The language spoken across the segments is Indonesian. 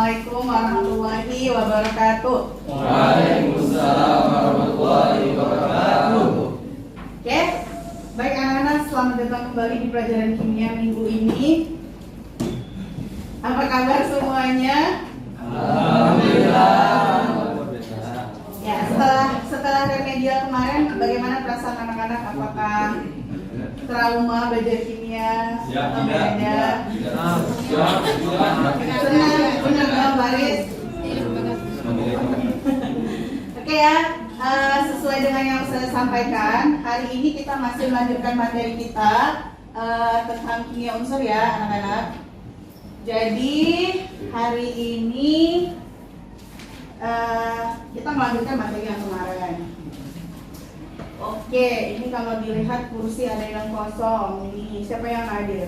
Assalamualaikum warahmatullahi wabarakatuh. Waalaikumsalam warahmatullahi wabarakatuh. Oke, baik anak-anak, selamat datang kembali di pelajaran kimia minggu ini. Apa kabar semuanya? Alhamdulillah. Ya, setelah remedial kemarin, bagaimana perasaan anak-anak? Apakah trauma belajar kimia atau beda? Senang, benar Bang Baris. Oke ya, sesuai dengan yang saya sampaikan, hari ini kita masih melanjutkan materi kita tentang kimia unsur ya anak-anak. Jadi hari ini kita melanjutkan materi yang kemarin. Oke, ini kalau dilihat kursi ada yang kosong. Ini siapa yang hadir?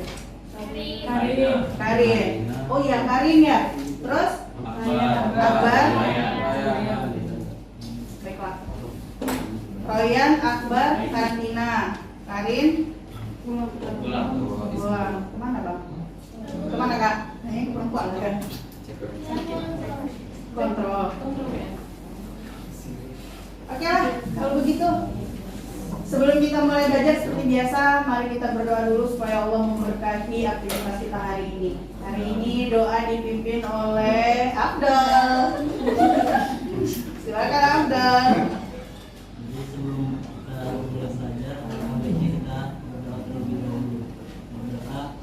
Karin. Oh iya, Karin ya. Terus Akbar. Baiklah. Royan, Akbar, Karantina. Karin. Pulang. Kemana Bang? Kemana Kak? Ini ke perempuan kan? Kontrol. Oke lah, kalau begitu sebelum kita mulai belajar seperti biasa, mari kita berdoa dulu supaya Allah memberkahi aktivitas kita hari ini. Hari ini doa dipimpin oleh Abdul. Silakan Abdul. Jadi sebelum kita mulai belajar, ini kita berdoa terlebih dahulu. Berdoa.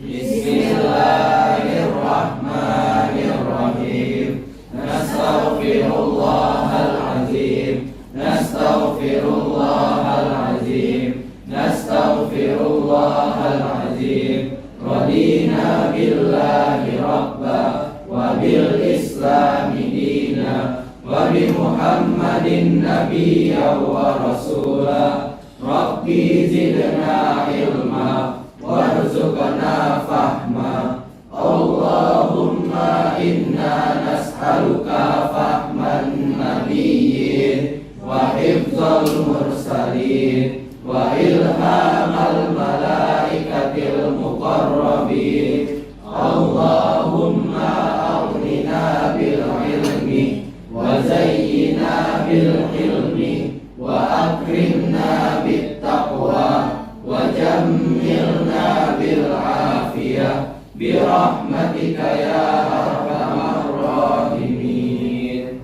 Bismillahirrahmanirrahim. Nastaghfirullahalazim. Nastaghfirullahalazim. Nastaghfirullahalazim. Radina billahi rabba wa bil islami dina wa bi Muhammadin nabiyya wa rasula. Rabbi zidna ilma warzuqna fahma. Allahumma inna nas'aluka fahman nabiyyin wa hifdzal mursalin wa ilhamal malaikatil muqarrabin. Allahumma aghnina bil ilmi wa zayyina bil hilmi wa akrimna bit taqwa wa jammilna bil afiyah bi rahmatika ya arhamar rahimin.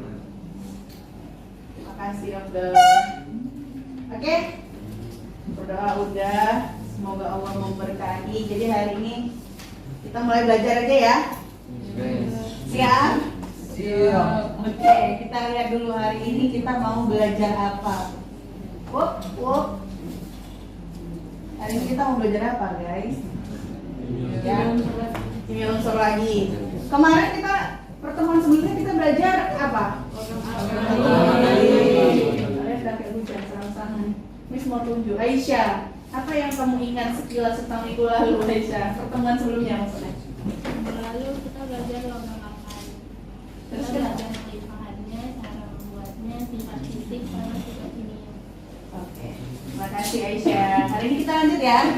Terima kasih Abdul. Oke, berdoa udah, semoga Allah memberkahi. Jadi hari ini kita mulai belajar aja ya. Siap? Siap. Oke, kita lihat dulu hari ini kita mau belajar apa. Wop. Hari ini kita mau belajar apa guys? Ya, kimia unsur lagi. Kemarin kita pertemuan sebelumnya kita belajar apa? Kalian udah kayak hujan serang-serangan. Miss mau tunjuk. Aisyah, apa yang kamu ingat sekilas tentang minggu lalu Aisyah? Pertemuan sebelumnya maksudnya? Lalu kita belajar lomba makan. Terus Kita kenapa? belajar limpahannya, cara membuatnya, sifat fisik, sama sifat kimia. Oke, terima kasih Aisyah. Hari ini kita lanjut ya.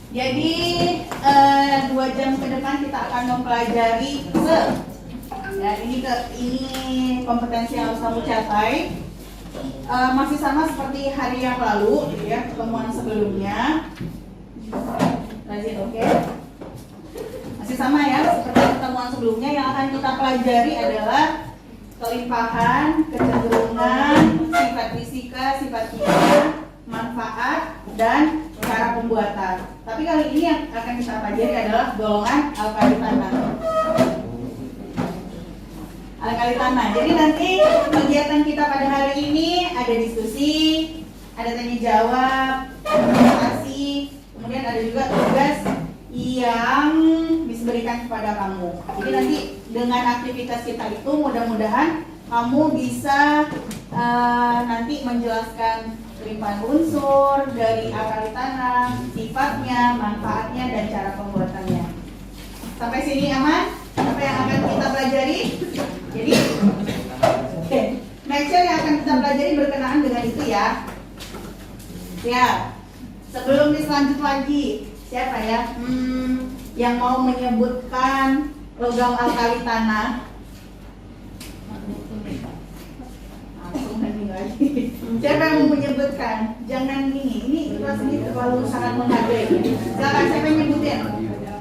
Jadi 2 jam ke depan kita akan mempelajari ya ini kompetensi yang harus kamu capai. Masih sama seperti hari yang lalu, gitu ya, pertemuan sebelumnya. Lanjut, oke? Masih sama ya, seperti pertemuan sebelumnya. Yang akan kita pelajari adalah kelimpahan, kecenderungan, sifat fisika, sifat kimia, manfaat, dan cara pembuatan. Tapi kali ini yang akan kita pelajari adalah golongan alkali tanah. Alkali tanah. Jadi nanti kegiatan kita pada hari ini ada diskusi, ada tanya jawab, ada presentasi, kemudian ada juga tugas yang diberikan kepada kamu. Jadi nanti dengan aktivitas kita itu mudah-mudahan kamu bisa nanti menjelaskan kelimpahan unsur dari alkali tanah, sifatnya, manfaatnya, dan cara pembuatannya. Sampai sini aman? Apa yang akan kita pelajari? Jadi, make sure yang akan kita pelajari berkenaan dengan itu ya. Siap. Sebelum diselanjut lagi, siapa ya? Yang mau menyebutkan logam alkali tanah. Langsung hening lagi. Siapa yang mau menyebutkan? Jangan ini kelas ini terlalu sangat menghargai. Silakan siapa yang nyebutin?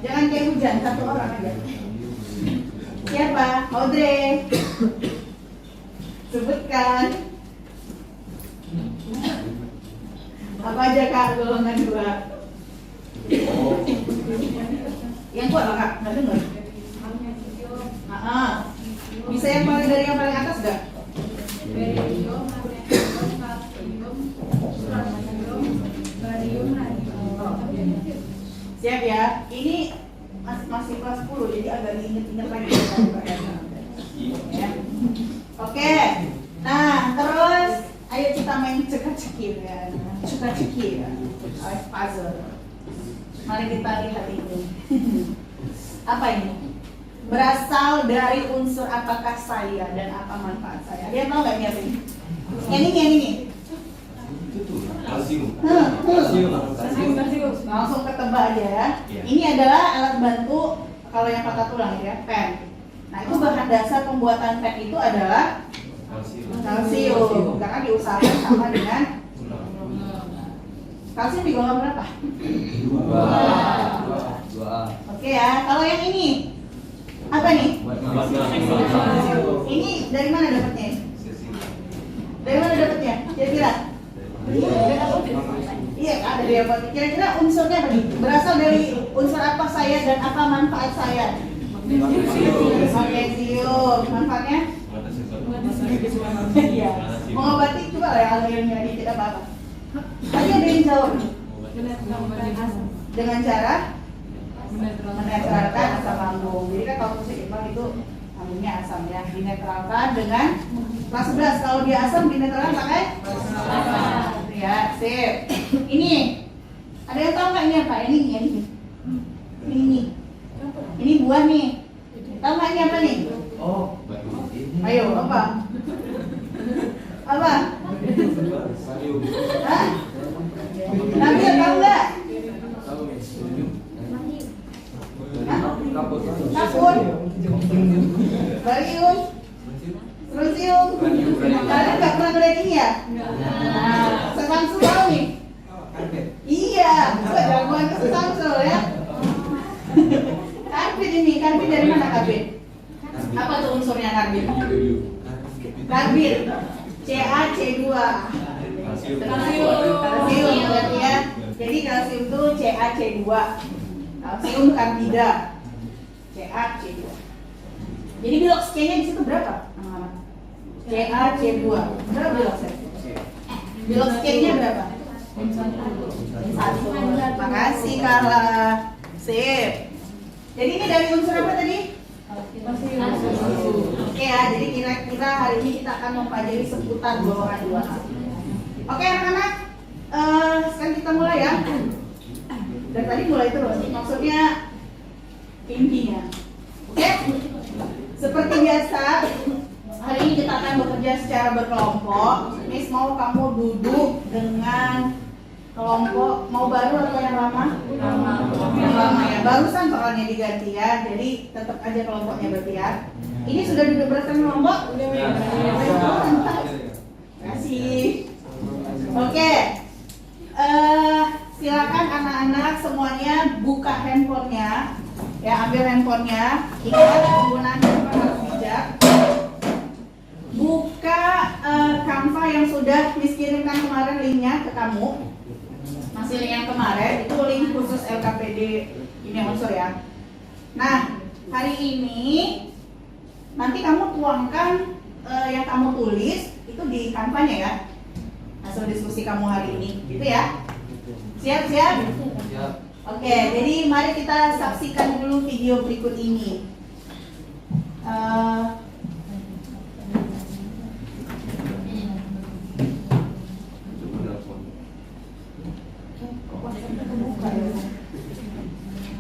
Jangan kayak hujan, satu orang aja. Siapa? Audrey. Sebutkan. Apa aja Kak golongan 2? Yang kuat Kak? Nggak dengar? Bisa yang paling dari yang paling atas gak? Siap ya? Ini masih kelas 10 jadi agak inget-inget lagi ya. Oke. Nah, terus ayo kita main cekak-cekir ya. Cekak-cekir ya. Puzzle. Mari kita lihat ini. Apa ini? Berasal dari unsur apakah saya dan apa manfaat saya. Dia tahu nggak ini? Yang ini. Langsung ketebak aja ya. Ini adalah alat bantu kalau yang patah tulang ya, pen. Nah itu bahan dasar pembuatan pen itu adalah kalsium. Karena diusahakan sama dengan kalsium di golongan berapa? 2A. Oke ya. Kalau yang ini apa nih? Ini dari mana dapatnya? Dari mana dapatnya? Kira-kira? Iya kan, dari apotek. Kira-kira unsurnya apa nih? Berasal dari unsur apa saya dan apa manfaat saya? Magnesium. Manfaatnya? Iya. Mengobati coba lah ya alirnya ini tidak apa-apa. Tadi ada yang jawab. Dengan cara menetralkan asam lambung. Jadi kan kalau seimbang itu lambungnya asam ya. Dinetralkan dengan kelas 11. Kalau dia asam dinetralkan pakai asam. Ya, sip. Ini ada yang tahu nggak ini apa? Ini buah nih. Tahu nggak ini apa nih? Oh, Ayo, apa? Apa? Hah? Nabil tahu nggak? Kapur, barium, strontium. Kalian nggak pernah ngeliat ini ya? Nah, Samsul tahu nih? Iya, coba jagoan ke Samsul ya. Karbit ini, karbit dari mana karbit? Apa tuh unsurnya karbit? Karbit, CaC2. Kalsium berarti ya. Jadi kalsium itu CaC2. Kalsium karbida. CaC2. Jadi bilok C-nya di situ berapa? CaC2. Berapa bilok C? Bilok C-nya berapa? 1. Makasih Carla. Sip. Jadi ini dari unsur apa tadi? Oke ya, jadi kira-kira hari ini kita akan mempelajari seputar golongan 2A. Oke anak-anak, sekarang kita mulai ya. Dari tadi mulai terus, maksudnya intinya. Oke? Seperti biasa, hari ini kita akan bekerja secara berkelompok. Miss mau kamu duduk dengan kelompok, mau baru atau yang lama? Yang lama ya, barusan soalnya diganti ya, jadi tetap aja kelompoknya berarti ya. Ini sudah duduk berdasarkan kelompok? Mantap. Kasih. Oke. Silakan anak-anak semuanya buka handphonenya. Ya, ambil handphonenya. Ingat penggunaan handphone harus bijak. Buka Canva yang sudah Miss kirimkan kemarin linknya ke kamu. Masih link yang kemarin, itu link khusus LKPD ini unsur ya. Nah, hari ini nanti kamu tuangkan yang kamu tulis itu di Canva-nya ya. Hasil diskusi kamu hari ini, gitu ya. Siap-siap? Oke, jadi mari kita saksikan dulu video berikut ini.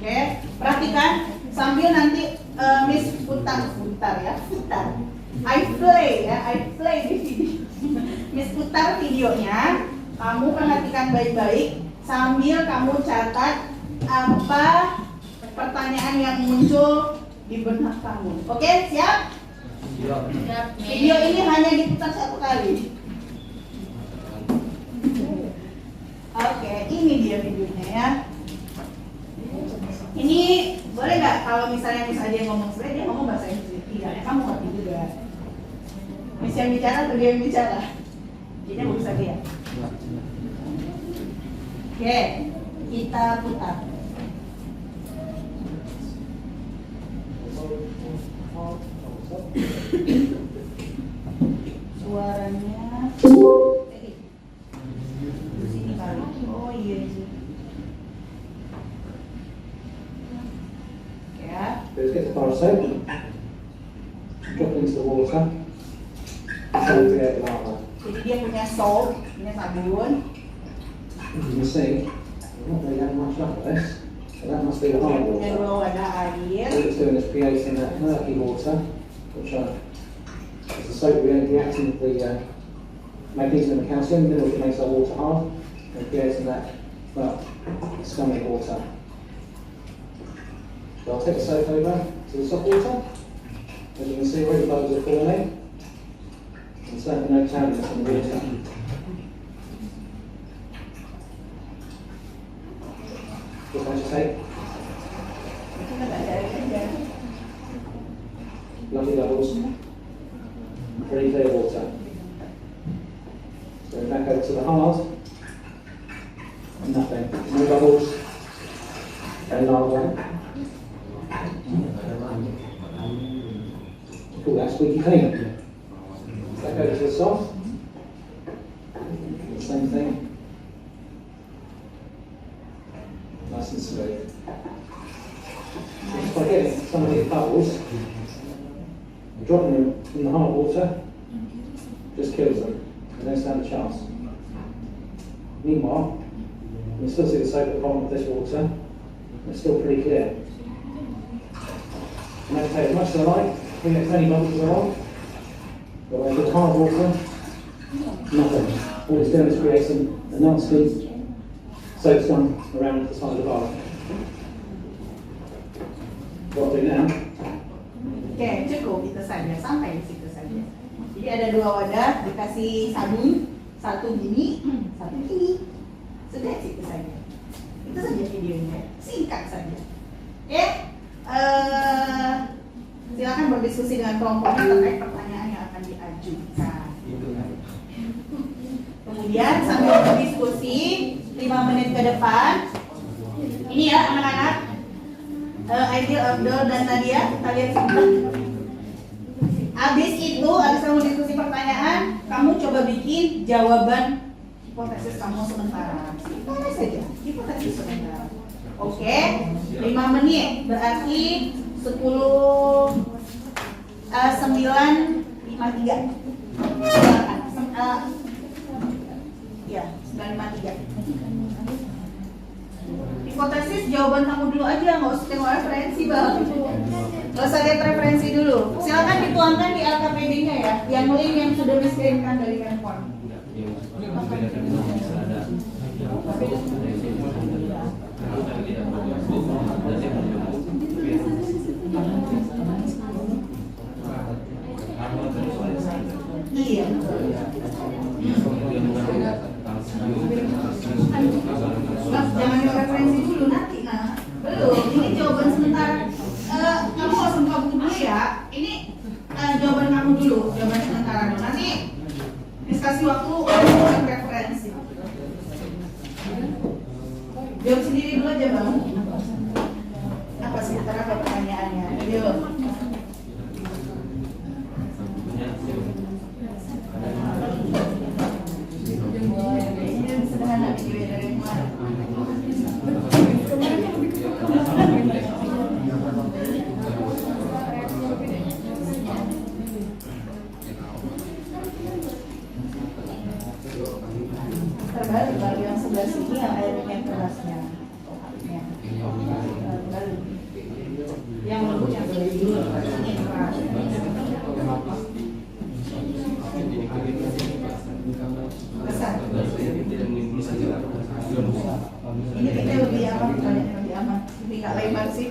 Oke, perhatikan sambil nanti Miss putar ya. I play di video. Miss putar videonya, kamu perhatikan baik-baik sambil kamu catat apa pertanyaan yang muncul di benak kamu. Oke, siap? Siap. Video ini hanya diputar 1 kali. Oke, ini dia videonya ya. Ini boleh nggak kalau misalnya Miss Aja ngomong sebenarnya dia ngomong bahasa Inggris, tidak, kamu ngerti juga. Miss yang bicara atau dia yang bicara? Jadi bagus lagi ya. Oke, kita putar. Suaranya di sini kali. Oh iya sih. Ya. Let's get the bar soap, drop into the water, and create lava. Jadi dia punya soap, punya sabun. As you can see, we're not really having much luck with this, so that must be the Dia hard punya water. 2 wadah air. All it's doing is creating that murky water, which is the soap reacting with the magnesium and calcium, then it makes our water hard, and creating that scummy water. So I'll take the soap over to the soft water. As you can see, already bubbles are forming, and certainly no cloudiness in the water. Just agitate. Kita nggak ada air aja. Lovely bubbles, pretty clear water. So back over to the hard, and nothing, no bubbles, and lava. Call that squeaky clean. Back over to the soft, same thing, nice and smooth. Just by getting some of these bubbles, dropping them in the hard water just kills them. They don't stand a chance. Meanwhile, you can still see the soap at the bottom of this water. It's still pretty clear. And agitate as much as I like, bring it as many bubbles as I want. But when it's hard water, nothing. All it's doing is creating a nasty soap scum around the side of the bar. What I'll do now, Oke, cukup itu saja, sampai di situ saja. Jadi ada 2 wadah, dikasih sabun, 1 gini, 1 gini. Sudah situ saja. Itu saja videonya, singkat saja. Oke, silakan berdiskusi dengan kelompoknya terkait pertanyaan yang akan diajukan. Kemudian sambil berdiskusi 5 menit ke depan. Ini ya anak-anak. Aidil, Abdul, dan Nadia, kita lihat sebentar. Habis itu, habis kamu diskusi pertanyaan, kamu coba bikin jawaban hipotesis kamu sementara. Sebentar saja, hipotesis sementara. Oke, 5 menit, berarti 9:53. Silakan. Ya, 9:53. Hipotesis jawaban kamu dulu aja, nggak usah tengok referensi bang. Nggak usah lihat referensi dulu. Silakan dituangkan di LKPD-nya ya, yang link yang sudah dikirimkan dari handphone. Iya. Jangan referensi dulu nanti, nah belum. Ini jawaban sementara. Kamu nggak usah buka buku dulu ya. Ini jawaban kamu dulu, jawaban sementara dulu. Nanti diskusi waktu bukan referensi. Jawab sendiri dulu aja bang. Apa sih antara pertanyaannya? Yuk. Ini sederhana video dari kemarin. Terbalik baru yang sebelah sini yang airnya kerasnya. Terbalik. Yang lembut yang sebelah dulu, ini yang keras. Besar. Ini kayaknya lebih aman, lebih aman, lebih nggak lebar sih.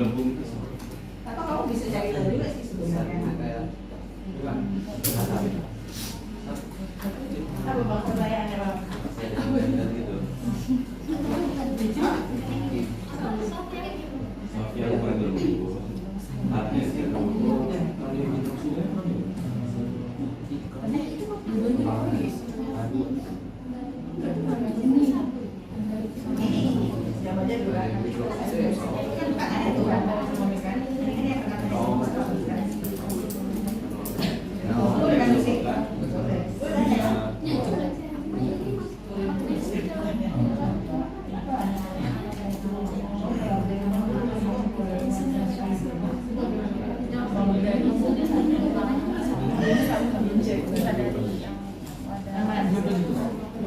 Atau kamu bisa cari tahu juga sih sebenarnya. Apa bang pertanyaannya bang?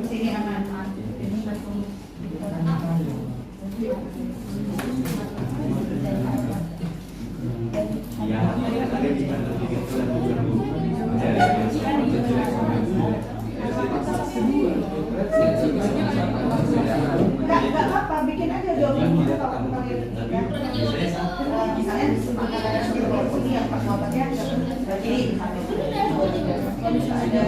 Sini aman. Enggak apa-apa, bikin aja jawabannya kalau kalian misalnya ini yang pas obatnya berarti kalau misalnya ada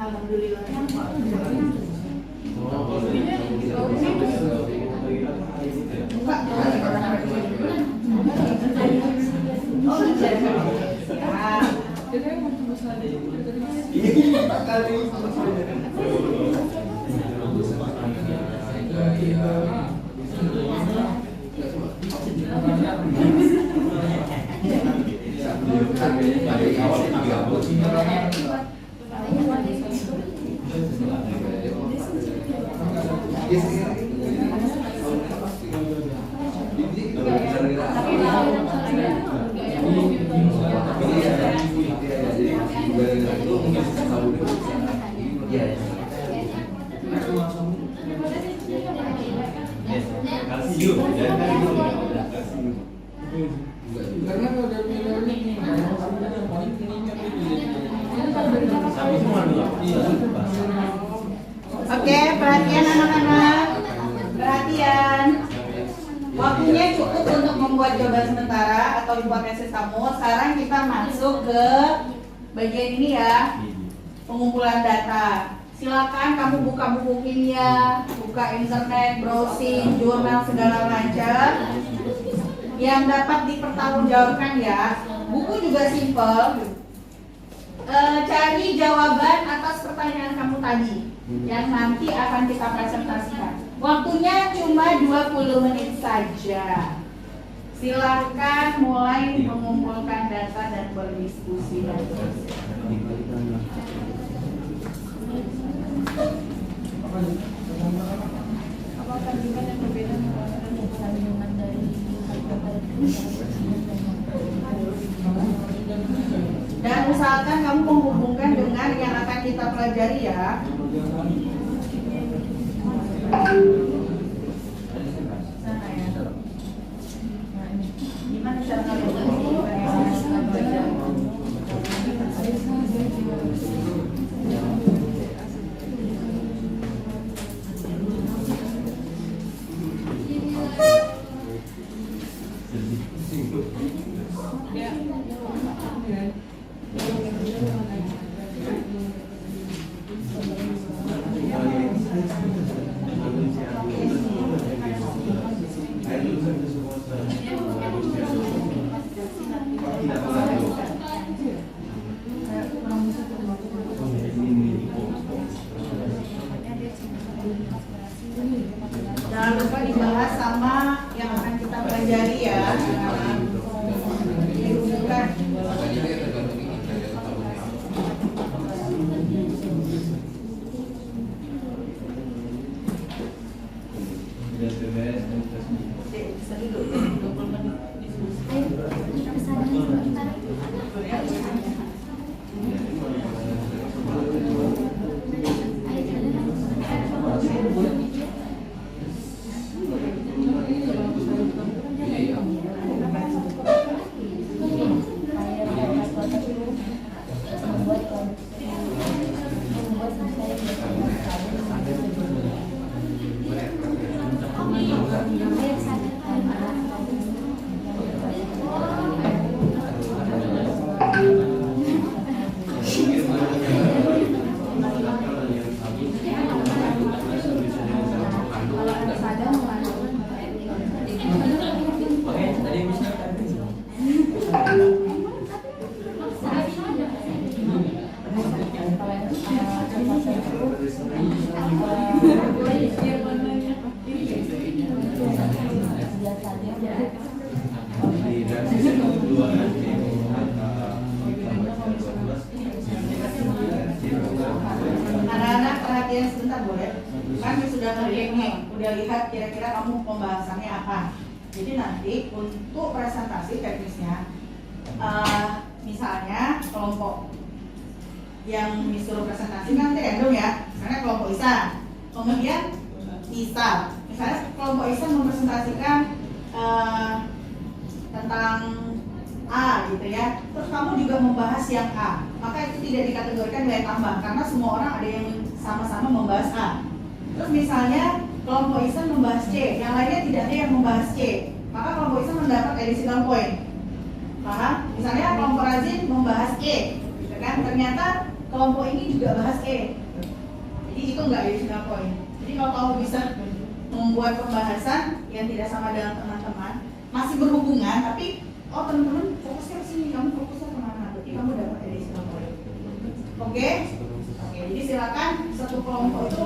alhamdulillah. Oke, perhatian anak-anak. Perhatian. Waktunya cukup untuk membuat jawaban sementara atau hipotesis kamu. Sekarang kita masuk ke bagian ini ya. Pengumpulan data. Silakan kamu buka buku kimia, buka internet, browsing, jurnal segala macam yang dapat dipertanggungjawabkan ya. Buku juga simple. Cari jawaban atas pertanyaan kamu tadi yang nanti akan kita presentasikan. Waktunya cuma 20 menit saja. Silakan mulai mengumpulkan data dan berdiskusi. Apakah juga yang berbeda dengan kandungan dari Dan usahakan kamu menghubungkan dengan yang akan kita pelajari ya. Sana ya. Nah, ini. Gimana cara kalian belajar? Jangan lupa dibahas sama yang akan kita pelajari ya. Jadi Anak-anak perhatian sebentar boleh? Kan sudah ngerti nih, udah lihat kira-kira kamu pembahasannya apa. Jadi nanti untuk presentasi teknisnya, misalnya kelompok yang disuruh presentasi kan random ya, misalnya kelompok Ihsan. Kemudian misalnya kelompok Ihsan mempresentasikan tentang A gitu ya, terus kamu juga membahas yang A, maka itu tidak dikategorikan nilai tambah karena semua orang ada yang sama-sama membahas A. Terus misalnya kelompok Ihsan membahas C, yang lainnya tidak ada yang membahas C, maka kelompok Ihsan mendapat additional point. Paham? Misalnya kelompok Razin membahas E, gitu kan? Ternyata kelompok ini juga bahas E, jadi itu nggak additional point. Jadi kalau kamu bisa membuat pembahasan yang tidak sama dengan teman-teman, masih berhubungan, tapi oh teman-teman fokusnya ke sini, kamu fokusnya kemana? Berarti kamu dapat additional point. Oke? Oke, jadi silakan satu kelompok itu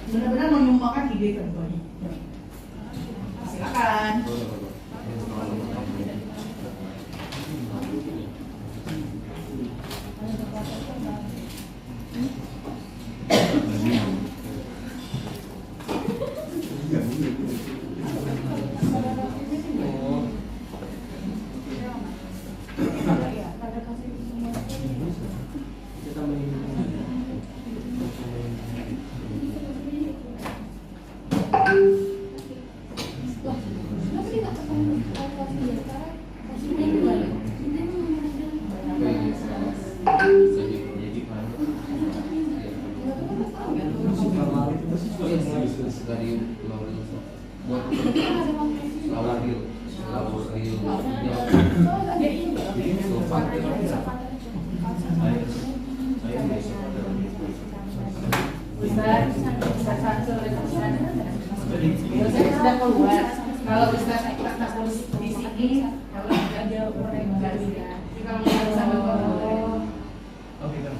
benar-benar menyumbangkan ide tentunya. Silakan. Sudah keluar. Kalau bisa di sini, kalau ada orang yang nggak bisa. Kalau nggak bisa Oke, kan.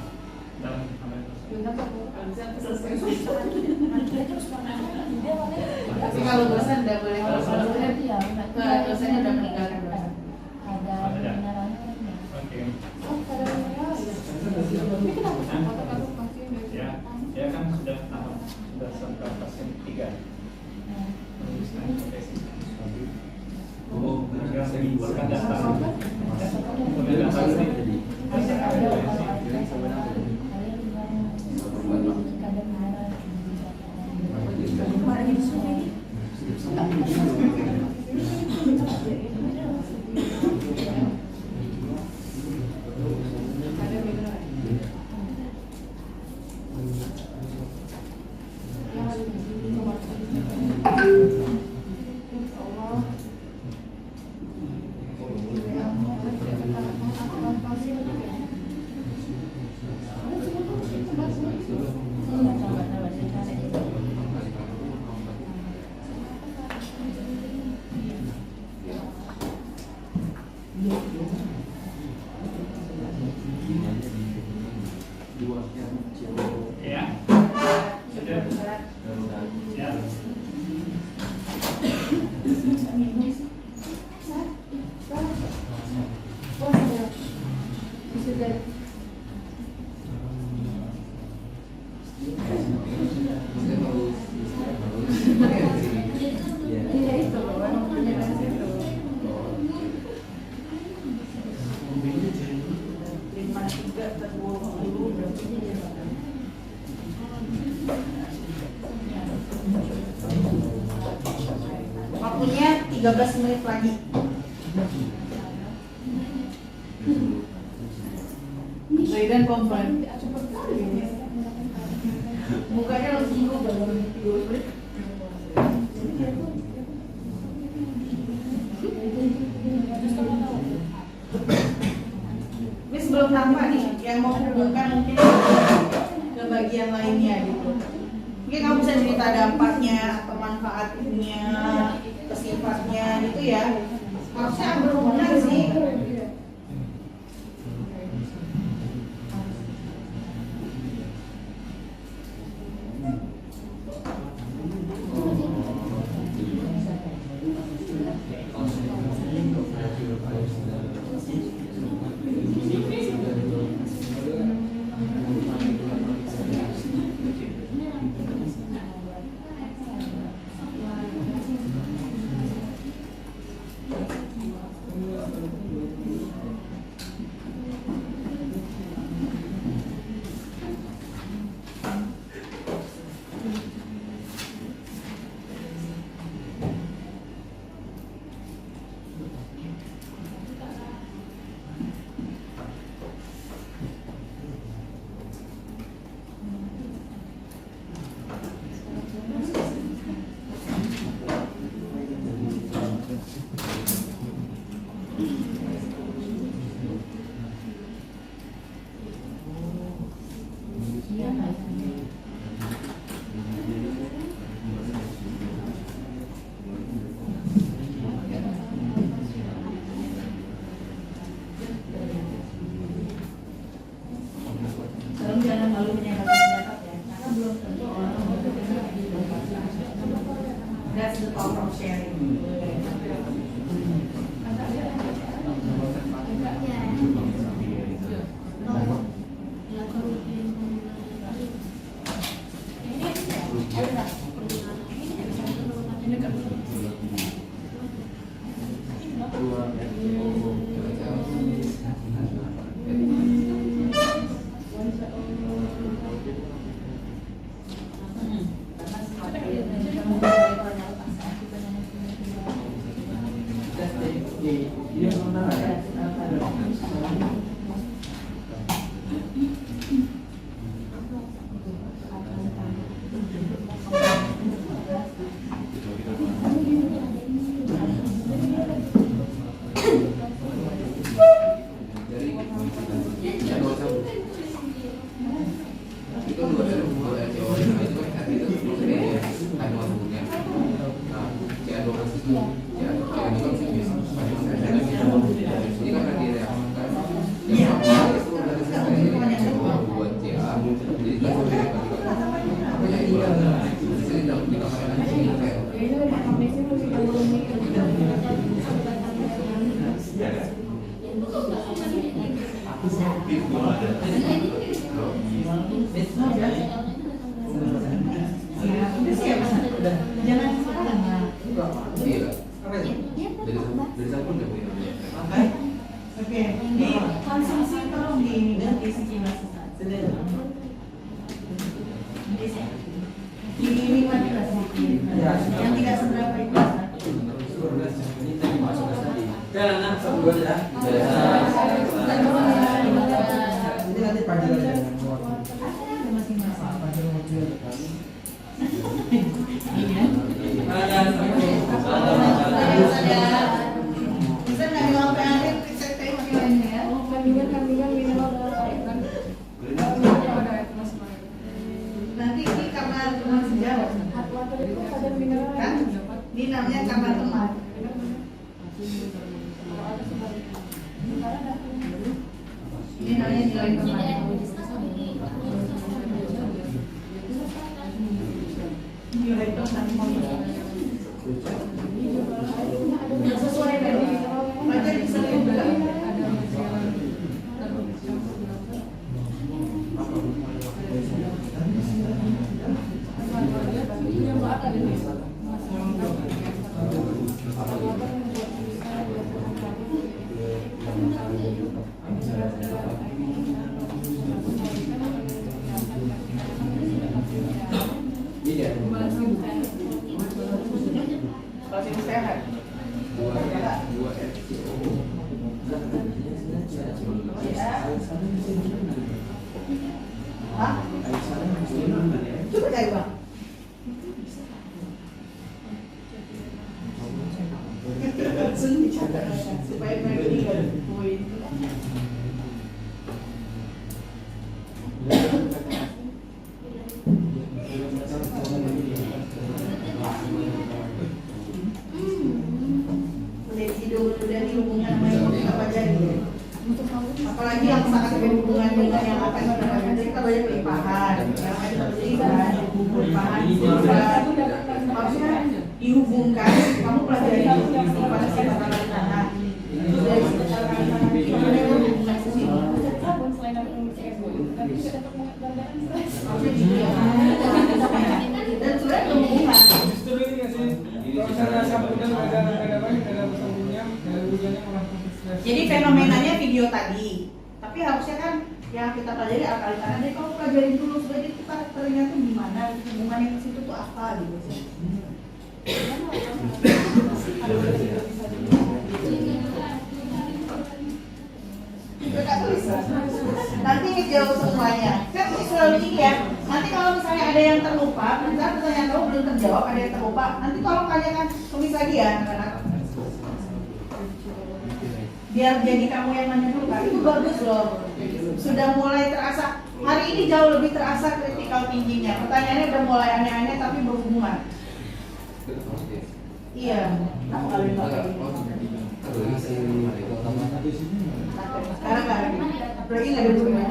tapi kalau dosen udah boleh, kalau dosennya udah meninggalkan dosen. Oke. Ya kan sudah sampai pasien 3. Oh, bukan data. Ya. Sudah. Ya. Waktunya 13 menit lagi. Zaidan komplain. Mukanya langsung berubah. Ini sebelum nampak nih, yang mau hubungkan mungkin ke bagian lainnya gitu. Mungkin kamu bisa cerita dampaknya atau manfaatnya, sifatnya gitu ya. Harusnya berhubungan sih. Jangan sembarangan. Oke, di konsumsi tolong diganti sekilas. Ini yang tidak seberapa itu. Bisa nggak bilang pengen riset kayak lainnya ya? Nanti ini kamar teman sejauh kan? Ini namanya kamar teman. Ini namanya nilai teman. Nilai teman. Yang sesuai dari pelajar bisa juga. Masih sehat. Hah? Coba cari bang. Langsung dicatat supaya mereka ingat poin. Udah dihubungkan sama yang apa jadi. Apalagi yang sangat berhubungan dengan yang akan kita banyak limpahan, yang ada limpahan, maksudnya dihubungkan. Kamu pelajari pada sifat alat tanah. Itu dari sifat alat tanah itu ada berhubungan ke sini. Maksudnya gitu ya. Dan sudah berhubungan. Jadi fenomenanya video tadi, tapi harusnya kan yang kita pelajari akal kanan. Jadi kalau pelajari dulu sebagai kita ternyata gimana hubungannya ke situ tuh apa gitu sih. Nanti ngejawab semuanya. Kan selalu ini ya. Nanti kalau misalnya ada yang terlupa, misalnya pertanyaan kamu belum terjawab, ada yang terlupa, nanti tolong tanyakan tulis lagi ya, anak-anak. Biar jadi kamu yang nanya dulu kan, itu bagus loh. Sudah mulai terasa, hari ini jauh lebih terasa critical thinking-nya. Pertanyaannya udah mulai aneh-aneh tapi berhubungan. Iya, aku kali ini sekarang nggak lagi, apalagi nggak ada hubungan.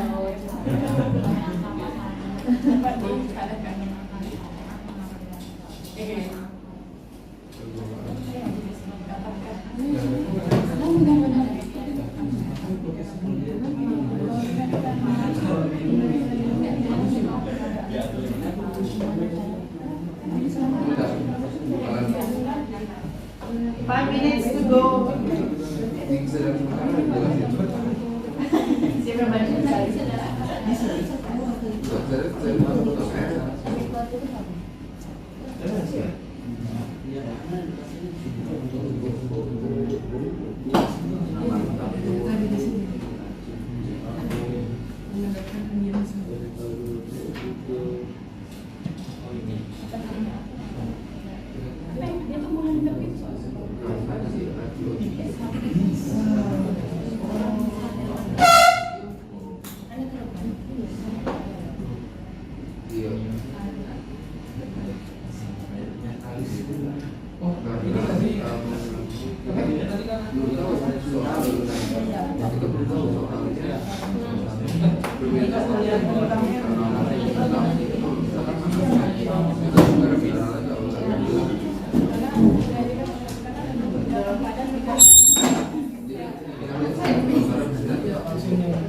Five minutes to go. Siapa banyak sekali?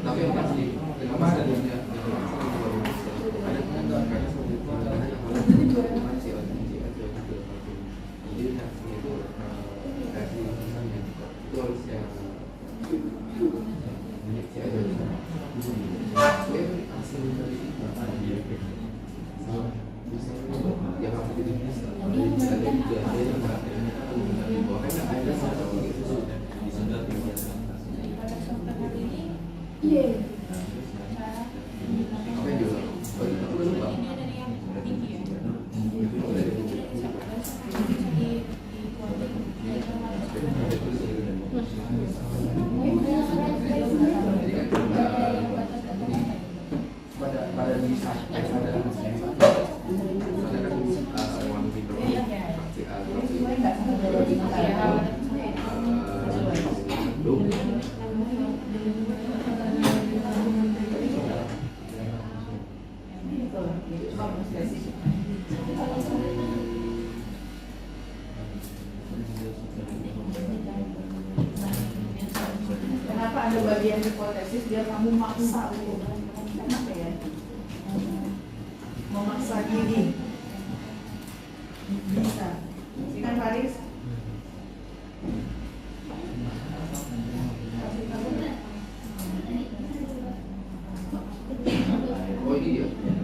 Tapi Iya. Kenapa ada bagian hipotesis biar kamu maksa? Kenapa ya? Memaksa gini. Bisa. Sikan Faris.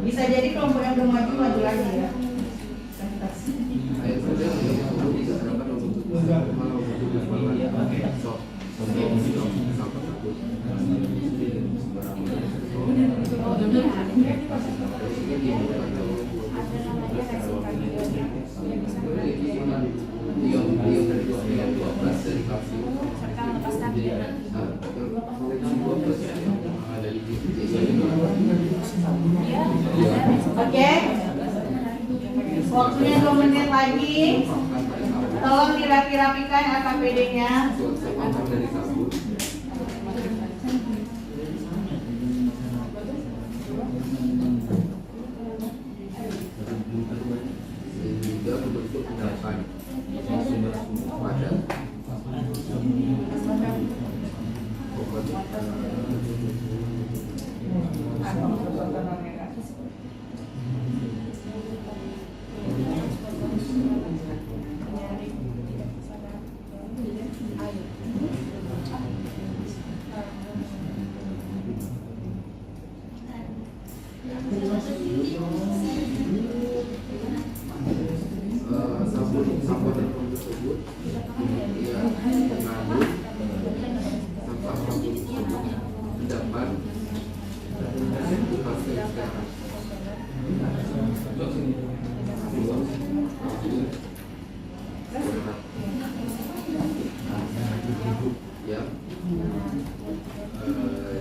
Bisa jadi kelompok yang belum maju maju lagi ya. Oke. Waktunya 2 menit lagi. Tolong dirapi-rapikan AKPD-nya.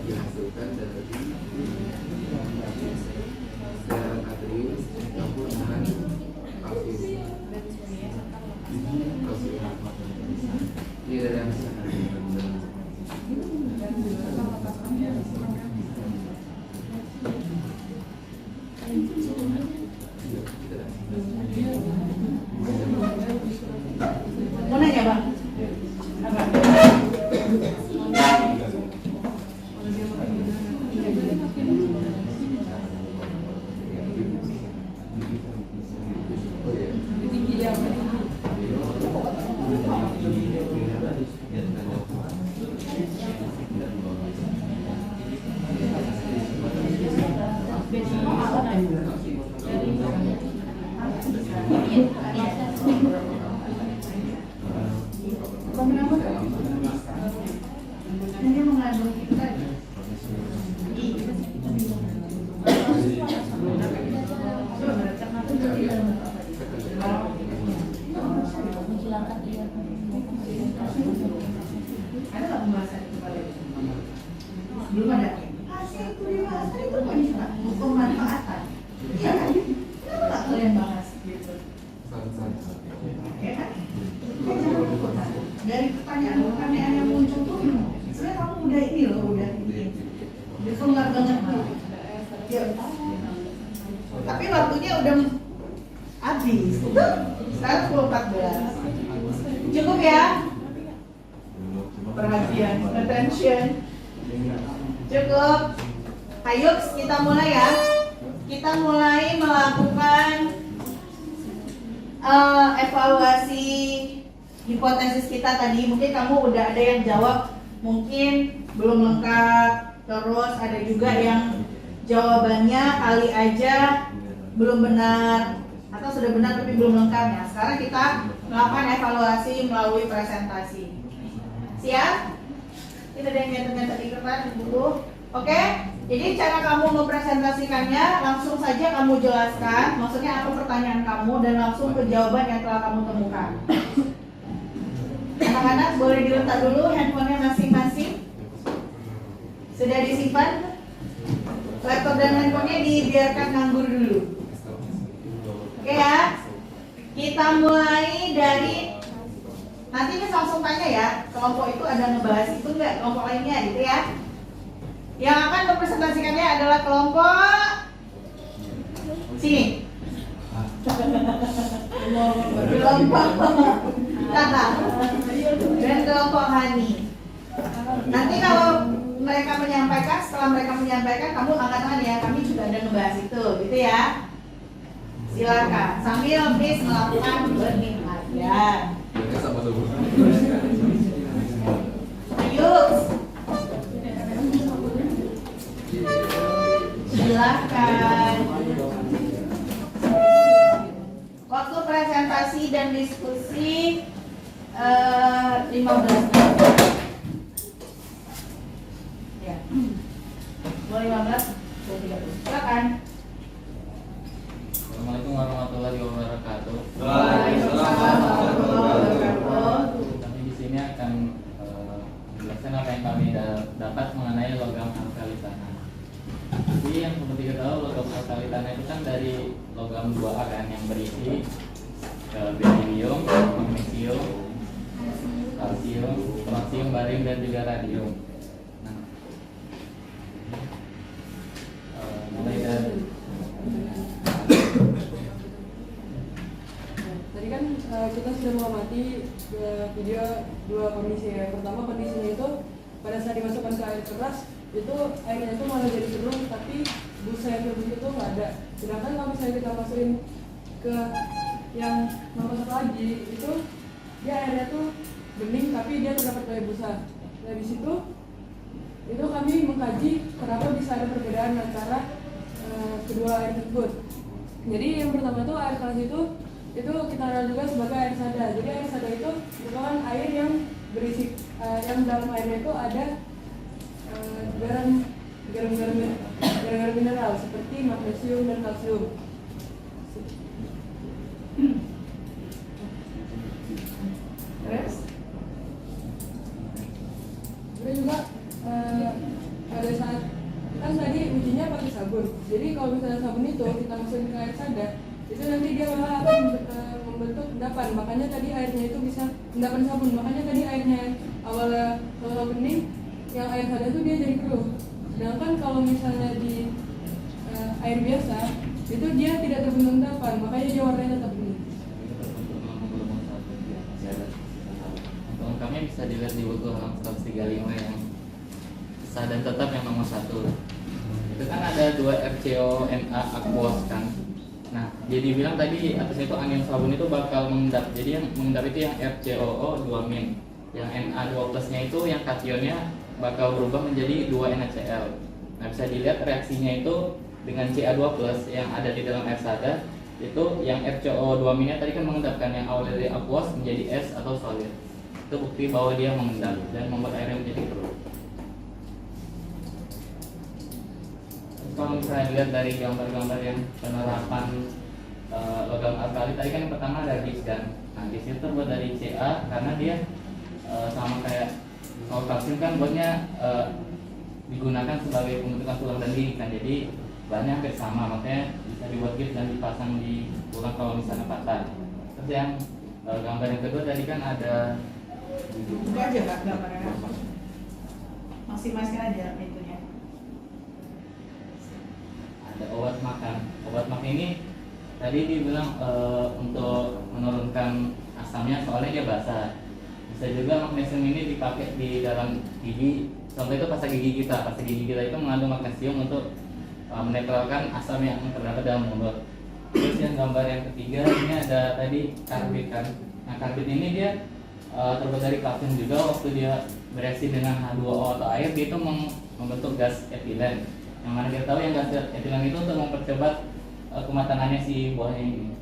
dihasilkan dari cairan atrium campur dengan kalsium. Ini dari yang Mau nanya bang? Apa? Ini mengandung kita. Ada nggak pembahasan itu pada itu? Belum ada. Hasil itu dibahas itu pemanfaatan. Iya kan? Kenapa nggak kalian bahas gitu? Ya kan? Dari pertanyaan yang muncul tuh sebenarnya kamu udah ini loh, udah disungar banget tuh. Ya. Tapi waktunya udah habis. Sekarang 10.14. Cukup ya? Perhatian, attention. Cukup. Ayo kita mulai ya. Kita mulai melakukan evaluasi hipotesis kita tadi. Mungkin kamu udah ada yang jawab, mungkin belum lengkap. Terus ada juga yang jawabannya kali aja belum benar atau sudah benar tapi belum lengkap ya. Sekarang kita melakukan evaluasi melalui presentasi. Siap? Kita ada yang nyatet-nyatet di kertas, di buku. Oke? Jadi cara kamu mempresentasikannya langsung saja kamu jelaskan, maksudnya apa pertanyaan kamu dan langsung ke jawaban yang telah kamu temukan. Anak-anak boleh diletak dulu handphonenya masing-masing. Sudah disimpan? Laptop dan handphonenya dibiarkan nganggur dulu. Oke ya? Kita mulai dari, nanti kita langsung tanya ya, kelompok itu ada ngebahas itu enggak, kelompok lainnya gitu ya. Yang akan mempresentasikannya adalah kelompok sini. Kelompok Tata dan kelompok Hani. Nanti kalau mereka menyampaikan, setelah mereka menyampaikan, kamu angkat tangan ya. Kami juga ada ngebahas itu, gitu ya. Silakan sambil Miss melakukan penilaian. Ayo. Silakan. Waktu presentasi dan diskusi 15 menit. Ya. Mau 15? Silakan. Assalamualaikum warahmatullahi wabarakatuh. Waalaikumsalam warahmatullahi wabarakatuh. Kami di sini akan menjelaskan apa yang kami dapat mengenai logam alkali tanah. Jadi yang seperti kita tahu, logam alkali tanah itu kan dari logam 2A kan, yang berisi berilium, magnesium, kalsium, kalsium, barium, dan juga radium. Nah, mulai dari tadi kan kita sudah mengamati video dua kondisi. Yang pertama kondisinya itu pada saat dimasukkan ke air keras itu airnya itu malah jadi keruh, tapi busa yang keruh itu nggak ada. Sedangkan kalau misalnya kita masukin ke yang nomor 1 lagi itu dia airnya tuh bening tapi dia terdapat banyak busa. Nah di situ itu kami mengkaji kenapa bisa ada perbedaan antara kedua air tersebut. Jadi yang pertama tuh air keras itu kita kenal juga sebagai air sada. Jadi air sada itu merupakan air yang berisi yang dalam airnya itu ada garam mineral seperti magnesium dan kalsium. Terus juga pada saat kan tadi ujinya pakai sabun. Jadi kalau misalnya sabun itu kita masukin ke air sada, itu nanti dia malah akan membentuk endapan. Makanya tadi airnya itu bisa endapan sabun. Makanya tadi airnya awalnya kalau bening, yang air sada itu dia jadi keruh. Sedangkan kalau misalnya di air biasa, itu dia tidak terbentuk endapan. Makanya dia warnanya tetap bening. untuk kami bisa dilihat di buku halaman 135 yang sah dan tetap yang nomor 1. Itu kan ada 2 FCO-Na aqueous kan. Nah, jadi bilang tadi atas itu angin sabun itu bakal mengendap. Jadi yang mengendap itu yang FCOO 2-. Yang Na2+-nya itu yang kationnya bakal berubah menjadi 2NaCl. Nah, bisa dilihat reaksinya itu dengan Ca2+ yang ada di dalam air sada. Itu yang FCO 2-nya tadi kan mengendapkan, yang awal dari aqueous menjadi es atau solid. Itu bukti bahwa dia mengendap dan membuat airnya menjadi keruh. Kalau misalnya dilihat dari gambar-gambar yang penerapan logam alkali tadi kan yang pertama ada GIS kan. Nah, GIS itu terbuat dari Ca karena dia sama kayak kalau kalsium kan buatnya digunakan sebagai pembentukan tulang dan gigi kan. Jadi bahannya hampir sama, makanya bisa dibuat GIS dan dipasang di tulang kalau misalnya patah. Terus yang gambar yang kedua tadi kan ada Buka aja Kak gambarnya. Masing-masing aja itunya. ada obat makan. Obat makan ini tadi dibilang untuk menurunkan asamnya soalnya dia basah. Bisa juga magnesium ini dipakai di dalam gigi. Contoh itu pasta gigi kita. Pasta gigi kita itu mengandung magnesium untuk menetralkan asam yang terdapat dalam mulut. Terus yang gambar yang ketiga ini ada tadi karbit kan. Nah, karbit ini dia terbuat dari kalsium juga. Waktu dia bereaksi dengan H2O atau air, dia itu membentuk gas etilen. Yang mana kita tahu yang gas etilen itu untuk mempercepat kematangannya si buahnya ini.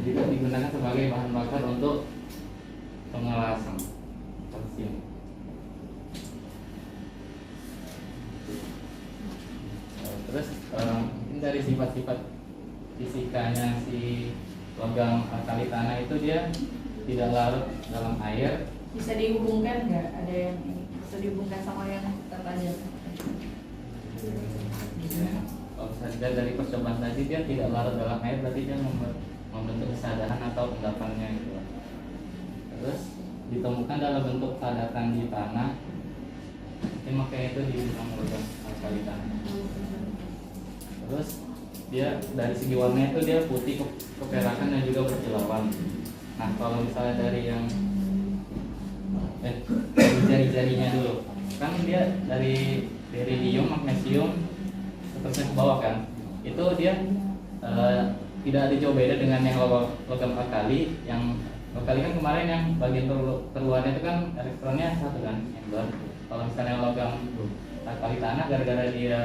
Jadi juga digunakan sebagai bahan bakar untuk pengelasan kalsium. dari sifat-sifat fisikanya si logam alkali tanah itu dia tidak larut dalam air. Bisa dihubungkan nggak? Ada yang ini bisa dihubungkan sama yang kita pelajari? Kalau misalnya dari percobaan tadi dia tidak larut dalam air, berarti dia membentuk kesadaran atau endapannya gitu. Terus ditemukan dalam bentuk padatan di tanah, makanya itu dibilang logam alkali tanah. Terus dia dari segi warnanya itu dia putih, keperakan dan juga berkilauan. Nah kalau misalnya dari yang jari-jarinya dulu, kan dia dari iridium, magnesium, seterusnya ke bawah kan, itu dia tidak ada jauh beda dengan yang logam alkali. Yang alkali kan kemarin yang bagian terluarnya itu kan elektronnya satu kan, yang dua. Kalau misalnya logam alkali tanah, gara-gara dia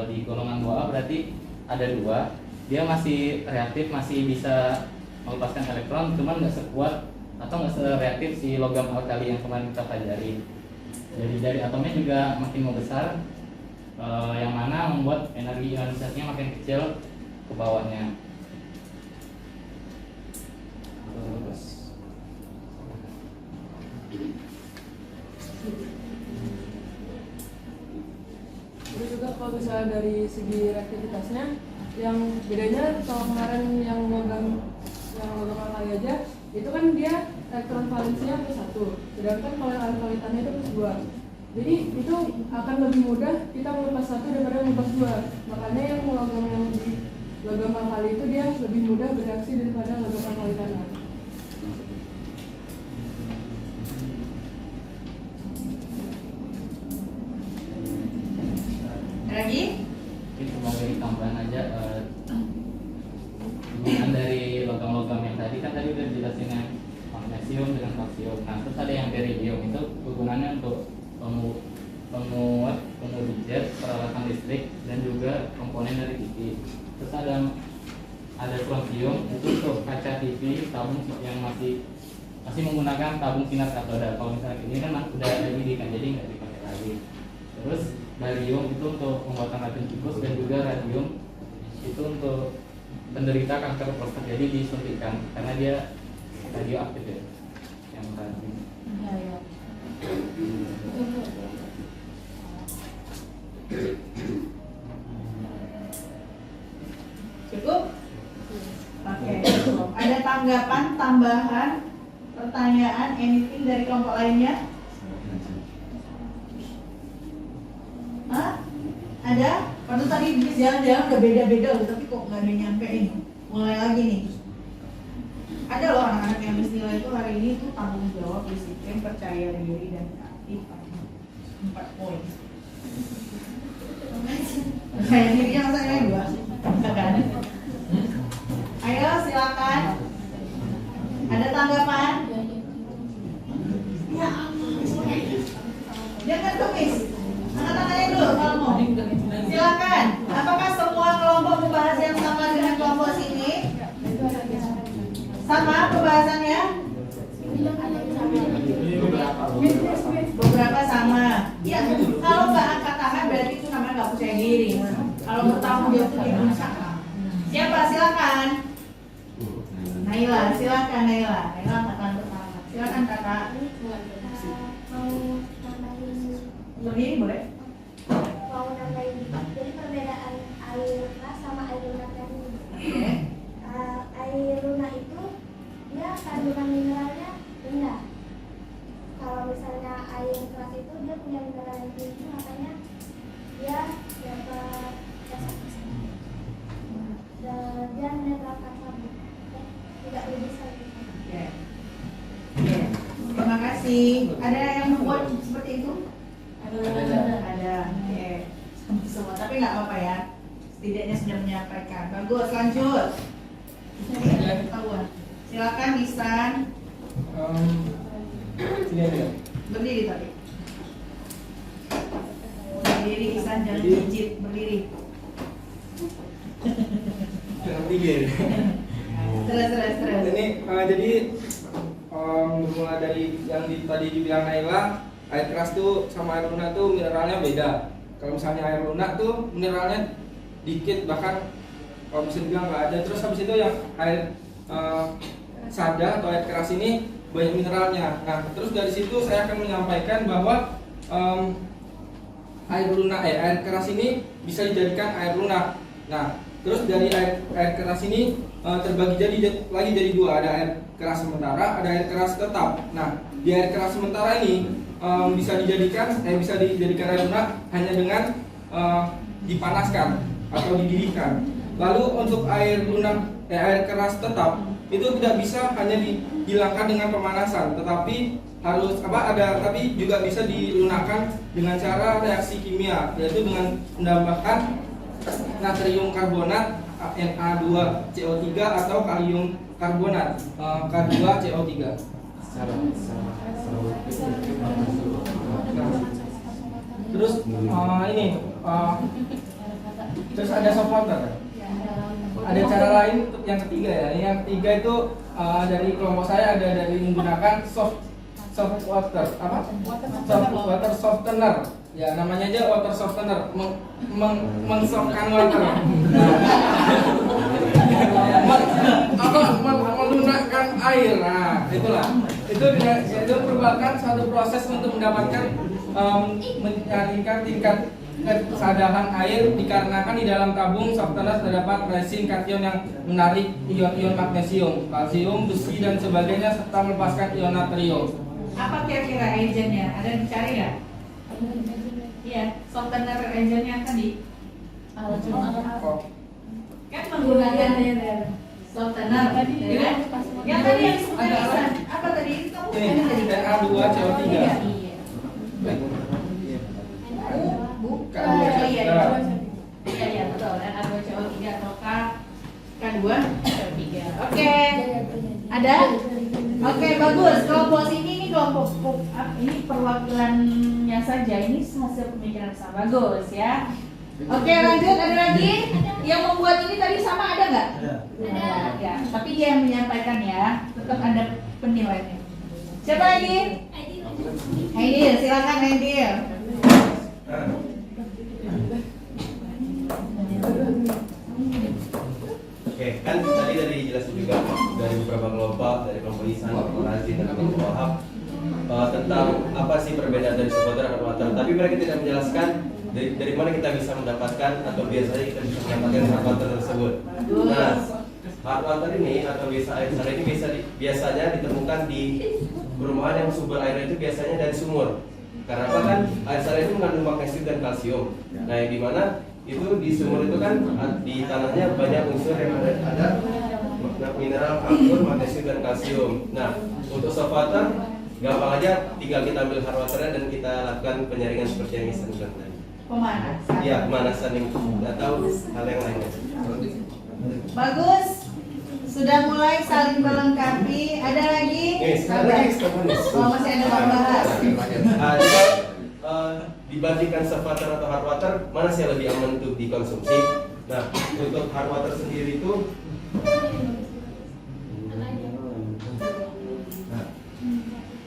di golongan 2A berarti ada dua, dia masih reaktif, masih bisa melepaskan elektron, cuman nggak sekuat atau nggak sereaktif si logam alkali yang kemarin kita pelajari. Jadi dari atomnya juga makin membesar, yang mana membuat energi ionisasinya makin kecil ke bawahnya. Terus juga kalau misalnya dari segi reaktivitasnya, yang bedanya kalau kemarin yang logam alkali aja, itu kan dia elektron valensinya plus 1, sedangkan kalau yang alkali tanah itu plus 2. Jadi itu akan lebih mudah kita melepas 1 daripada melepas 2. Makanya yang di logam alkali itu dia lebih mudah bereaksi daripada logam alkali tanah. Lagi? Mungkin sebagai tambahan aja, hubungan dari logam-logam yang tadi kan tadi udah dijelasin yang magnesium dengan kalsium. Nah terus ada yang iridium, itu hubungannya untuk penguat, pemudi jet, peralatan listrik, dan juga komponen dari TV. Terus ada strontium, itu untuk kaca TV, tabung yang masih menggunakan tabung sinar katoda. Kalau misalnya ini kan udah LED kan, jadi nggak dipakai lagi. Terus barium itu untuk pembuatan racun tikus, dan juga radium itu untuk penderita kanker prostat, jadi disuntikan karena dia radioaktif ya, yang radium. Ya. Cukup? Oke. Ada tanggapan, tambahan, pertanyaan, anything dari kelompok lainnya? Hah? Ada? Padahal tadi jalan-jalan udah beda-beda loh, tapi kok nggak ada nyampe ini. Mulai lagi nih. Ada loh anak-anak yang istilah itu hari ini tuh tanggung jawab, disiplin, percaya diri, dan aktif. 4 poin. Percaya dirinya masa ini 2? Enggak. Ayo silakan. Ada tanggapan? Ya ampun. Jangan tumis. Angkat tangannya dulu kalau mau. Silakan. Apakah semua kelompok membahas yang sama dengan kelompok sini? Sama pembahasannya? Beberapa sama. Ya, kalau nggak angkat tangan berarti itu namanya nggak percaya diri. Kalau bertanggung jawab itu diusaha. Siapa? Silakan. Naila, silakan Naila. Naila angkat tangan pertama. Silakan kakak. Berdiri boleh? Mau nambahin dikit, jadi perbedaan air keras sama air lunak tadi. Oke. Air lunak itu dia kandungan mineralnya rendah. Kalau misalnya air keras itu dia punya mineral yang tinggi, makanya dia dapat dan dia menetralkan sabun, tidak lebih salju. Oke. Terima kasih. Ada yang membuat seperti itu? Ada. Oke. Semua, tapi nggak apa-apa ya. Setidaknya sudah menyampaikan. Bagus, lanjut. Ketahuan. Silakan Isan. Sini aja. Berdiri tapi. Berdiri Isan, jangan pijit. Berdiri. Jangan pikir. Terus. Ini jadi bermula dari yang tadi dibilang Naila, air keras tuh sama air lunak tuh mineralnya beda. Kalau misalnya air lunak tuh mineralnya dikit, bahkan kalau bisa dibilang nggak ada. Terus habis itu yang air sada atau air keras ini banyak mineralnya. Nah, terus dari situ saya akan menyampaikan bahwa air keras ini bisa dijadikan air lunak. Nah, terus dari air keras ini terbagi jadi dua, ada air keras sementara, ada air keras tetap. Nah, di air keras sementara ini bisa dijadikan air lunak hanya dengan dipanaskan atau dididihkan. Lalu untuk air keras tetap itu tidak bisa hanya dihilangkan dengan pemanasan, tetapi tapi juga bisa dilunakkan dengan cara reaksi kimia, yaitu dengan menambahkan natrium karbonat Na2CO3 atau kalium karbonat K2CO3. Terus terus ada soft water. Ada cara lain untuk yang ketiga ya. Yang ketiga itu dari kelompok saya ada dari menggunakan soft water softener. Ya, namanya aja water softener, mengsofkan water. Melunakkan air. Nah, itulah. Itu merupakan suatu proses untuk mendapatkan meningkatkan tingkat kesadaran air, dikarenakan di dalam tabung softener terdapat resin kation yang menarik ion-ion magnesium, kalsium, besi dan sebagainya serta melepaskan ion natrium. Apa kira-kira agentnya? Ada dicari nggak? Iya, softener agentnya tadi. Kan menggunakan softener, ya kan? Yang tadi yang disebutkan apa tadi? Kamu tadi Na2CO3. Bukan. Iya betul. Na2CO3 atau K2CO3. Oke. Ada? Oke, bagus. Kelompok sini ini kelompok ini perwakilannya saja. Ini hasil pemikiran sama, bagus ya. Oke, lanjut. Ada lagi? Yang membuat ini tadi sama ada nggak? Ada. Ya, tapi dia yang menyampaikan ya. Tetap ada penilaiannya. Siapa lagi? Aidil, silakan Aidil. Oke, kan tadi dijelasin juga dari beberapa kelompok, dari kelompok Ihsan, kelompok Razin, dan kelompok Wahab tentang apa sih perbedaan dari soft water dan hard water. Tapi mereka tidak menjelaskan dari mana kita bisa mendapatkan atau biasanya kita bisa mendapatkan hard water tersebut. Nah, hard water ini atau air sana ini biasanya ditemukan di perumahan yang sumber airnya itu biasanya dari sumur. Karena apa kan air sana itu mengandung magnesium dan kalsium. Nah, yang dimana itu di sumur itu kan di tanahnya banyak unsur yang ada mineral, karbon, magnesium dan kalsium. Nah, untuk soft water gampang aja, tinggal kita ambil hard waternya dan kita lakukan penyaringan seperti yang Ihsan bilang tadi. Pemanasan. Iya, pemanasan yang atau hal yang lainnya. Bagus. Sudah mulai saling melengkapi. Ada lagi? Oh, masih ada yang bahas. Dibandingkan soft water atau hard water, mana sih yang lebih aman untuk dikonsumsi? Nah, untuk hard water sendiri itu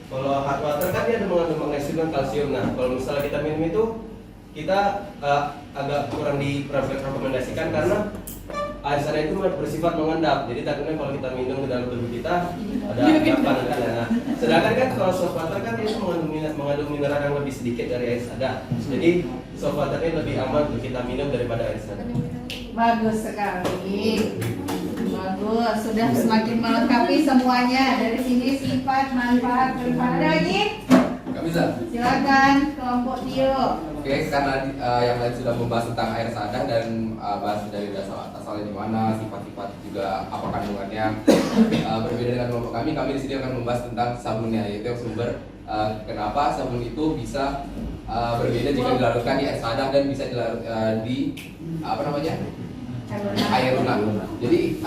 kalau hard water kan dia ada mengandung magnesium dan kalsium. Nah, kalau misalnya kita minum itu kita agak kurang direkomendasikan karena air sana itu bersifat mengendap. Jadi takutnya kalau kita minum ke dalam tubuh kita ada apa nantinya. Nah, sedangkan kan kalau soft water kan itu mengandung mineral yang lebih sedikit dari air sada. Jadi soft water ini lebih aman untuk kita minum daripada air sada. Bagus sekali. Bagus, sudah semakin melengkapi semuanya. Dari sini sifat, manfaat, ada lagi? Nggak bisa. Silakan kelompok Tio. Oke, karena yang tadi sudah membahas tentang air sada dan bahas dari asalnya di mana, sifat-sifat juga apa kandungannya. Berbeda dengan kelompok kami di sini akan membahas tentang sabunnya, yaitu yang sumber kenapa sabun itu bisa berbeda jika dilarutkan di air sada dan bisa dilarut di air lunak. Jadi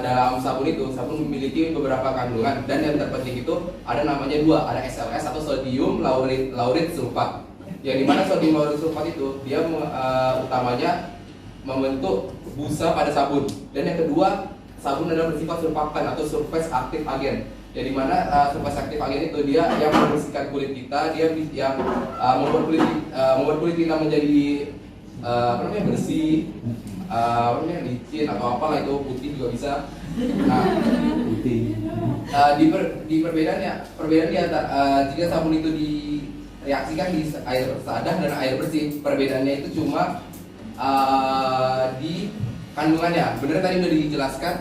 dalam sabun itu, sabun memiliki beberapa kandungan dan yang terpenting itu ada namanya dua, ada SLS atau sodium laurit sulfat. Yang dimana sodium laurit sulfat itu dia utamanya membentuk busa pada sabun, dan yang kedua sabun adalah bersifat surfaktan atau surface active agent. Yang dimana surface active agent itu dia yang membersihkan kulit kita, dia yang membuat kulit kita menjadi bersih, licin atau apalah itu, putih juga bisa. Nah, di perbedaan di antara jika sabun itu direaksikan di air sadah dan air bersih, perbedaannya itu cuma di kandungannya. Bener tadi udah dijelaskan,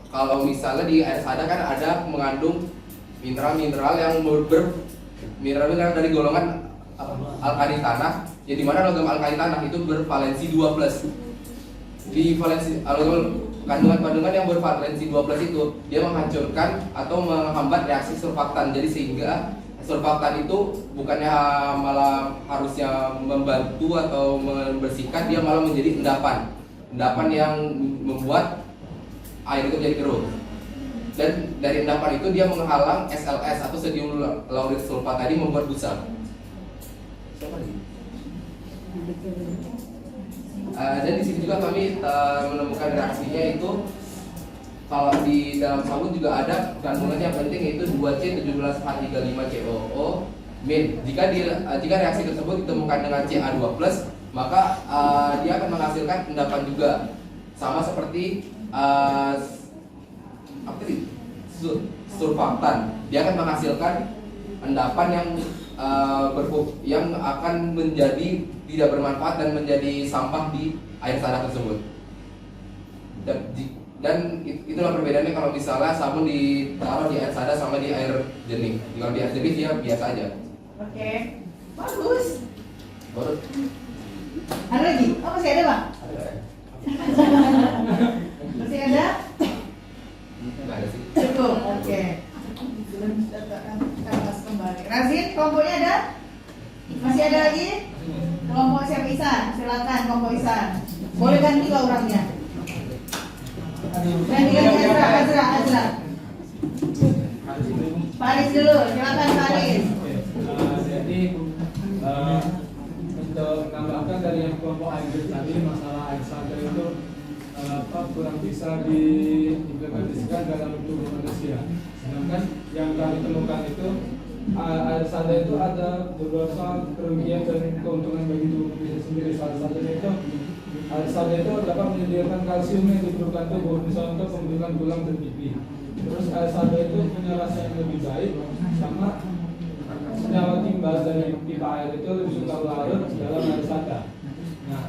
kalau misalnya di air sadah kan ada mengandung mineral-mineral yang mineral-mineral dari golongan alkali tanah, ya dimana logam alkali tanah itu bervalensi 2+. Di valensi kandungan yang bervalensi 2+ itu dia menghancurkan atau menghambat reaksi surfaktan. Jadi sehingga surfaktan itu bukannya malah harusnya membantu atau membersihkan, dia malah menjadi endapan yang membuat air itu jadi keruh. Dan dari endapan itu dia menghalang SLS atau sodium lauryl sulfat tadi membuat busa. Dan di sini juga kami menemukan reaksinya itu, kalau di dalam sabun juga ada kandungan yang penting yaitu 2C17H35COO min. Jika reaksi tersebut ditemukan dengan Ca2+, maka dia akan menghasilkan endapan juga, sama seperti surfaktan. Dia akan menghasilkan endapan yang akan menjadi tidak bermanfaat dan menjadi sampah di air sadah tersebut. Dan itulah perbedaannya kalau misalnya sabun ditaruh di air sadah sama di air jernih. Kalau di air jernih dia biasa aja. Oke, bagus. Baru Ada lagi? Oh, masih ada, Bang? ada. Masih ada? Nggak ada sih. Cukup, oke. Belum dikatakan kanvas kembali. Razin, kelompoknya ada? Masih ada lagi? Kelompok siapa Isan? Silakan kelompok Isan. Boleh ganti nggak orangnya? Ganti Azra. Paris dulu, silakan Paris. Jadi untuk menambahkan dari yang kelompok air tadi, masalah air sadah itu kurang bisa diimplementasikan dalam tubuh manusia. Sedangkan yang kami temukan itu air sadah itu ada beberapa kerugian dan keuntungan bagi tubuh manusia sendiri. Salah satunya itu air sadah itu dapat menyediakan kalsium yang diperlukan tubuh, misalnya untuk pembentukan tulang dan pipi. Terus air sadah itu punya rasa yang lebih baik, sama senyawa timbal dari pipa air itu lebih suka larut dalam air sadah. Nah,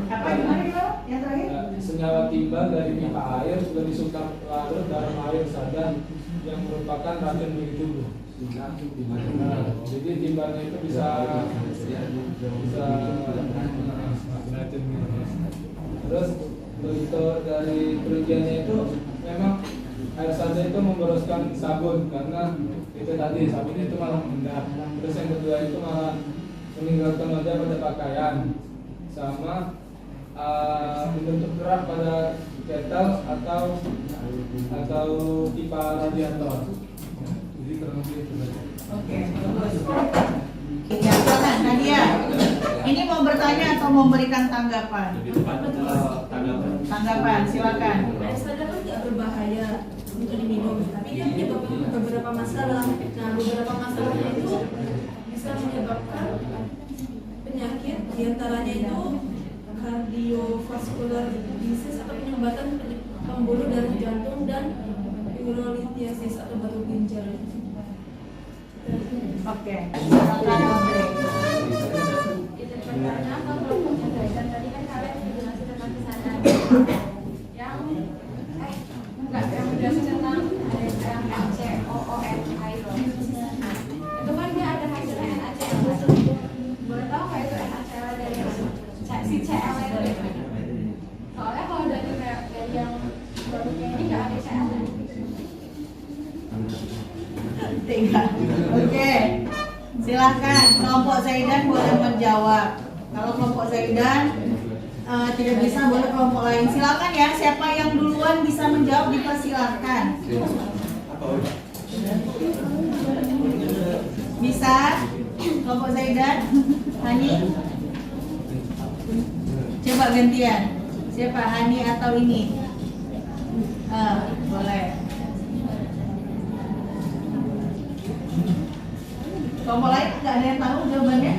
Apa gimana itu? Yang terakhir? senyawa timbal dari pipa air lebih suka larut dalam air sadah yang merupakan racun bagi tubuh. Nah, jadi timbalnya itu bisa racun. Terus untuk dari kerugiannya itu memang air sadah itu memboroskan sabun, karena itu tadi sabun itu malah mengendap. Terus yang kedua itu malah meninggalkan noda pada pakaian, sama membentuk kerak pada ketel atau pipa radiator. Jadi kurang lebih itu saja. Oke, bagus. Ya, silakan Nadia. Ini mau bertanya atau mau memberikan tanggapan? Tanggapan, silakan. Air sadah kan tidak berbahaya untuk diminum, tapi dia menyebabkan beberapa masalah. Nah, beberapa masalahnya itu bisa menyebabkan penyakit, diantaranya itu cardiovascular disease atau penyumbatan pembuluh darah jantung dan urolithiasis atau batu ginjal. Oke, silakan Andre. Itu pertanyaan apa kelompoknya guys? Dan tadi kan kalian menjelaskan tentang kesadaran yang menjelaskan tentang yang NaCOO itu kan dia ada hasilnya NaCl. Boleh tahu nggak itu NaCl dari si Cl itu? Soalnya kalau dari yang produknya ini nggak ada Cl. Tiga. Oke, silahkan kelompok Zaidan boleh menjawab. Kalau kelompok Zaidan tidak bisa, boleh kelompok lain. Silakan ya, siapa yang duluan bisa menjawab dipersilahkan. Bisa? Kelompok Zaidan, Hani? Coba gantian. Siapa, Hani atau ini? Boleh. Kelompok lain nggak ada yang tahu jawabannya?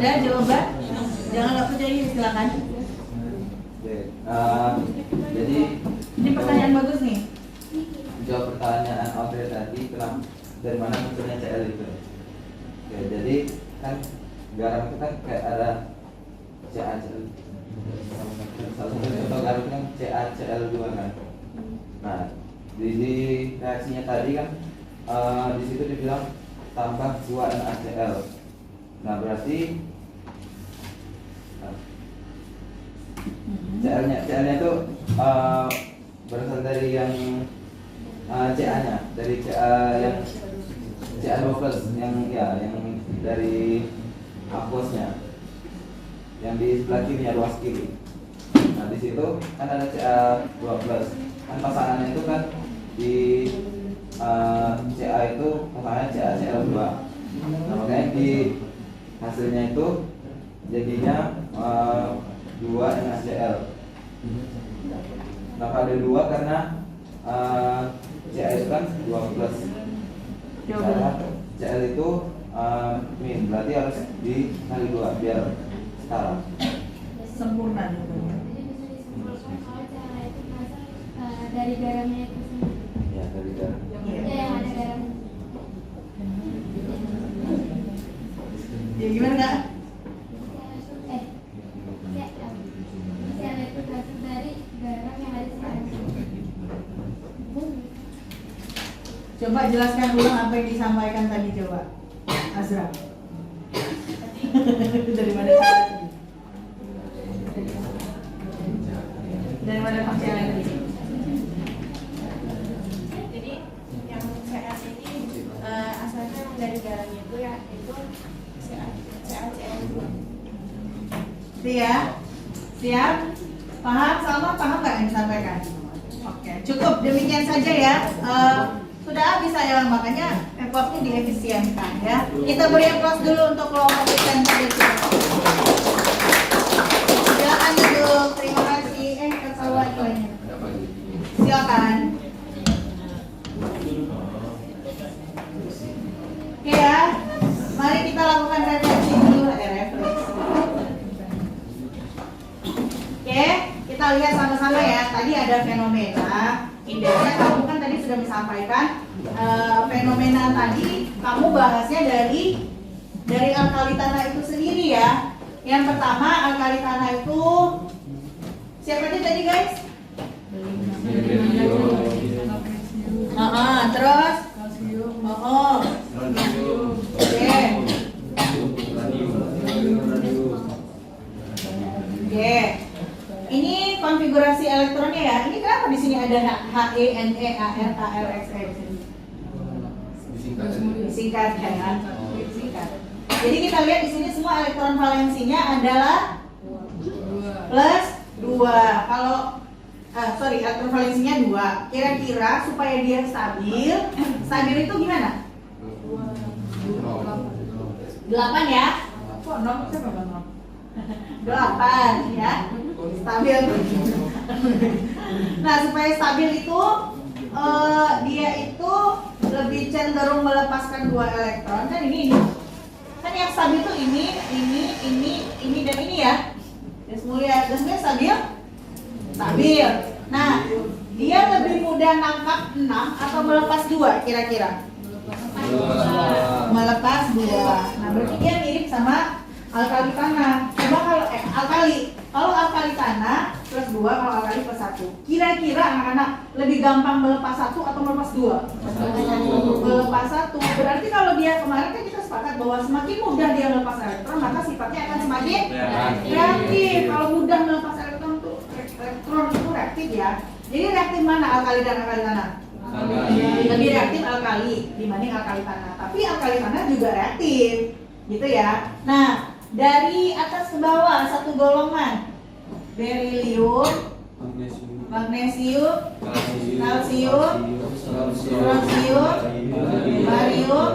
Ada jawaban? Jangan nggak percaya, silakan. Oke, jadi Ini pertanyaan bagus nih. jawab pertanyaan Audrey tadi, dari mana munculnya Cl itu? Oke, jadi kan garam itu kan kayak ada CaCl. Salah satu contoh garam kan CaCl2 kan. Nah, di reaksinya tadi kan di situ dibilang tambah 2 NaCl. Nah, berarti CL-nya itu berasal dari yang CA-nya, dari CA yang CA2+, yang dari aqueousnya, yang di sebelah kirinya, ruas kiri. Nah, di situ kan ada CA2+, kan pasangannya itu kan di CA itu pasangannya CaCl2. Nah, makanya di hasilnya itu jadinya 2 NaCl. Kenapa ada 2? Karena Ca itu kan 2+. Karena Cl itu min, berarti harus dikali 2 biar setara. Sempurna. Dari garamnya itu sendiri. Ya, dari garam. Ya, yang ada garam. Ya gimana Kak? Dari garam yang ada di sana. Coba jelaskan ulang apa yang disampaikan tadi, coba Azra. Dari mana tadi? Dari mana Kak lagi? Jadi yang CA ini asalnya emang dari garamnya itu ya, itu CaCl2. Siap? Siap? Paham? Salma paham nggak yang disampaikan? Oke, cukup demikian saja ya. Sudah habis saya, makanya effortnya diefisienkan ya. Kita beri aplaus dulu untuk kelompok presenter itu. Silakan duduk. Terima kasih. Ketahuan lainnya. Silakan. Oke ya. Mari kita lakukan refleksi dulu. Refleksi. Oke, kita lihat sama-sama ya. Tadi ada fenomena. Indahnya kamu kan tadi sudah disampaikan fenomena tadi. Kamu bahasnya dari alkali tanah itu sendiri ya. Yang pertama alkali tanah itu siapa aja tadi guys? Terus? Oke. Ini konfigurasi elektronnya ya. Ini kenapa di sini ada He, Ne, Ar, Kl, Xe? Disingkat kan? Disingkat. Jadi kita lihat di sini semua elektron valensinya adalah plus 2. Kalau elektron valensinya 2. Kira-kira supaya dia stabil, stabil itu gimana? 8 ya? Kok 0? Siapa bang? 8 ya. Stabil. Nah, supaya stabil itu dia itu lebih cenderung melepaskan 2 elektron. Kan ini. Kan yang stabil itu ini dan ini ya. Gas mulia stabil? Stabil. Nah, dia lebih mudah nangkap 6 atau melepas 2 kira-kira? Melepas 2. Nah, berarti dia mirip sama alkali tanah. Coba kalau alkali tanah plus 2, kalau alkali plus 1. Kira-kira anak-anak lebih gampang melepas 1 atau melepas 2? Melepas 1. Berarti kalau dia kemarin kan kita sepakat bahwa semakin mudah dia melepas elektron, maka sifatnya akan semakin reaktif. Kalau mudah melepas elektron itu reaktif ya. Jadi reaktif mana alkali dan alkali tanah? Lebih reaktif alkali dibanding alkali tanah. Tapi alkali tanah juga reaktif, gitu ya. Nah, dari atas ke bawah satu golongan: berilium, magnesium, kalsium, strontium, barium,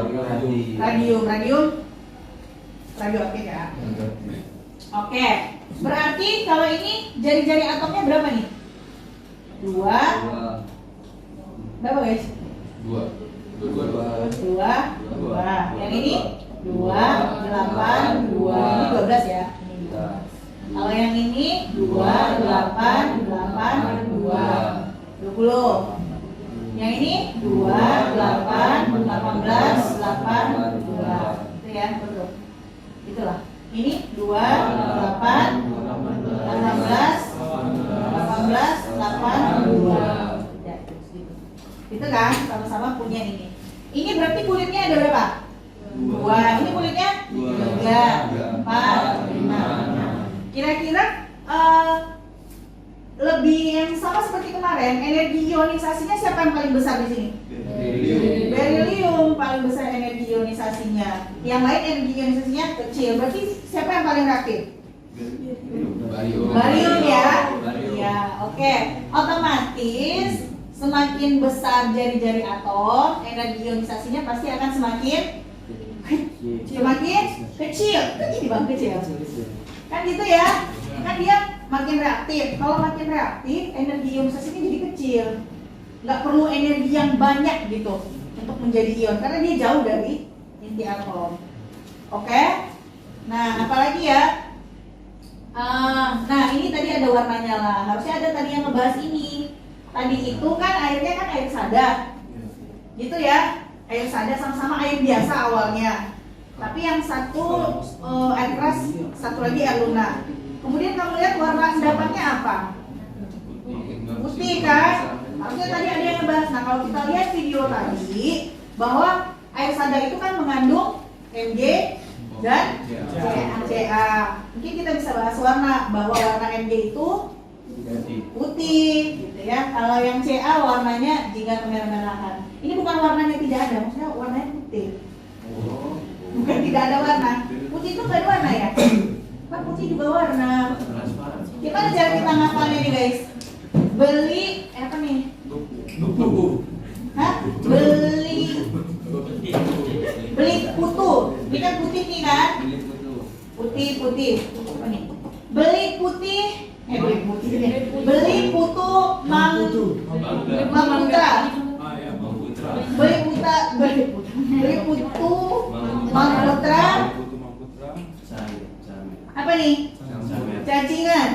radium radioaktif ya. Oke, berarti kalau ini jari-jari atomnya berapa nih? 2. Berapa guys? 2. Yang ini 2. 8, 2. Ini 12 ya. Kalau yang ini 2, 8, 8, 2. 20. Yang ini 2, 8, 18, 8, 2. Itu ya, betul. Itulah. Ini 2, 8, 18, 8, 2. Ya, itu kan sama-sama punya ini. Ini berarti kulitnya ada berapa? 2. Ini kulitnya 3, 4, 5. Kira-kira lebih yang sama seperti kemarin, energi ionisasinya siapa yang paling besar di sini? Berilium paling besar energi ionisasinya. Yang lain energi ionisasinya kecil. Berarti siapa yang paling reaktif? Barium ya. Ya, oke. Otomatis semakin besar jari-jari atom, energi ionisasinya pasti akan semakin kecil. Kan ini bang kecil. Kan gitu ya. Kan dia makin reaktif. Kalau makin reaktif, energi ionisasinya jadi kecil. Nggak perlu energi yang banyak gitu untuk menjadi ion karena dia jauh dari inti atom. Oke? Nah, apalagi ya? Nah, ini tadi ada warnanya lah. Harusnya ada tadi yang ngebahas ini. Tadi itu kan airnya kan air sada. Gitu ya. Air sada sama-sama air biasa awalnya. Tapi yang satu air keras, satu lagi air lunak. Kemudian kamu lihat warna endapannya apa? Putih kan? Harusnya tadi ada yang ngebahas. Nah, kalau kita lihat video tadi bahwa air sada itu kan mengandung Mg dan Ca. Mungkin kita bisa bahas warna, bahwa warna Mg itu putih gitu ya. Kalau yang Ca warnanya jingga kemerah-merahan. Ini bukan warnanya tidak ada, maksudnya warnanya putih. Bukan tidak ada warna. Putih itu nggak ada warna ya? Kan putih juga warna. Gimana cara kita ngapalnya nih guys? Beli apa nih? Hah? Beli putu. Ini kan putih nih kan? Putih. Apa nih? Beli putih. Beli putih deh. Beli putu Mangputra. Beli putu Mangputra. Apa nih? Cacingan.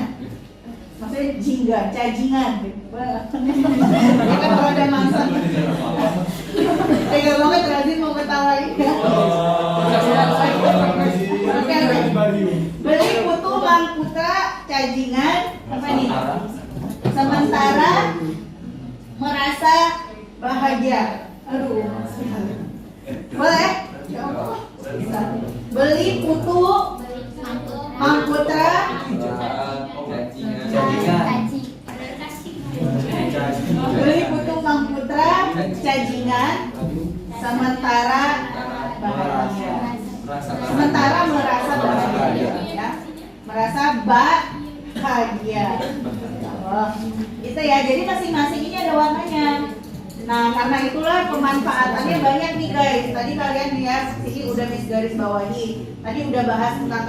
Maksudnya jingga, cajingan. Ini kan kalau ada masak. Tega banget Razin mau ketawain. Oke. Beli putu Mangputra cajingan. Apa nih? Sementara merasa bahagia. Aduh. Boleh? Beli putu Mangputra beli putu Mangputra cajingan sementara bahagia. Sementara merasa bahagia ya. Merasa bahagia. Oh, itu ya. Jadi masing-masing ini ada warnanya. Nah, karena itulah pemanfaatannya banyak nih guys. Tadi kalian lihat sini udah garis bawahi. Tadi udah bahas tentang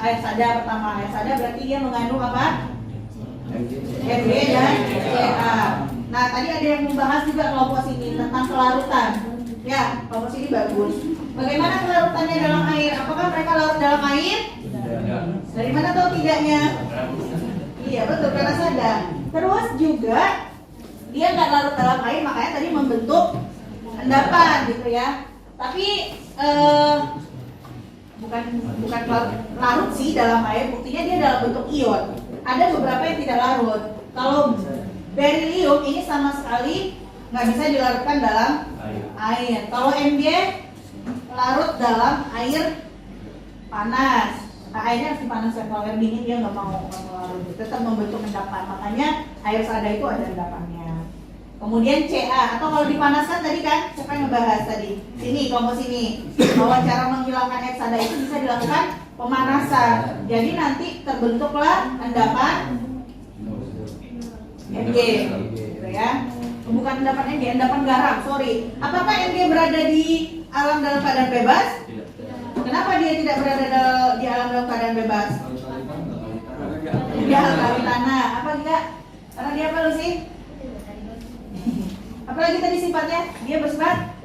air sada pertama. Air sada berarti dia mengandung apa? Mg dan Ca. Nah, tadi ada yang membahas juga kelompok sini tentang kelarutan. Ya, kelompok sini bagus. Bagaimana kelarutannya dalam air? Apakah mereka larut dalam air? Dari mana tahu tidaknya? Iya, betul, karena sada. Terus juga dia nggak larut dalam air, makanya tadi membentuk endapan gitu ya. Tapi bukan larut sih dalam air, buktinya dia dalam bentuk ion. Ada beberapa yang tidak larut. Kalau berilium ini sama sekali nggak bisa dilarutkan dalam air. Kalau Mg larut dalam air panas. Nah, airnya harus dipanaskan. Kalau air dingin dia nggak mau larut, tetap membentuk endapan. Makanya air sada itu ada endapannya. Kemudian Ca, atau kalau dipanaskan tadi kan, siapa yang ngebahas tadi? Sini, kelompok sini. Bahwa cara menghilangkan air sada itu bisa dilakukan pemanasan. Jadi nanti terbentuklah endapan Mg, gitu ya. Bukan endapan Mg, endapan garam, sorry. Apakah Mg berada di alam dalam keadaan bebas? Kenapa dia tidak berada di alam dalam keadaan bebas? Dia alkali tanah. Apa enggak? Karena dia apa lu sih? Apalagi tadi sifatnya? Dia bersifat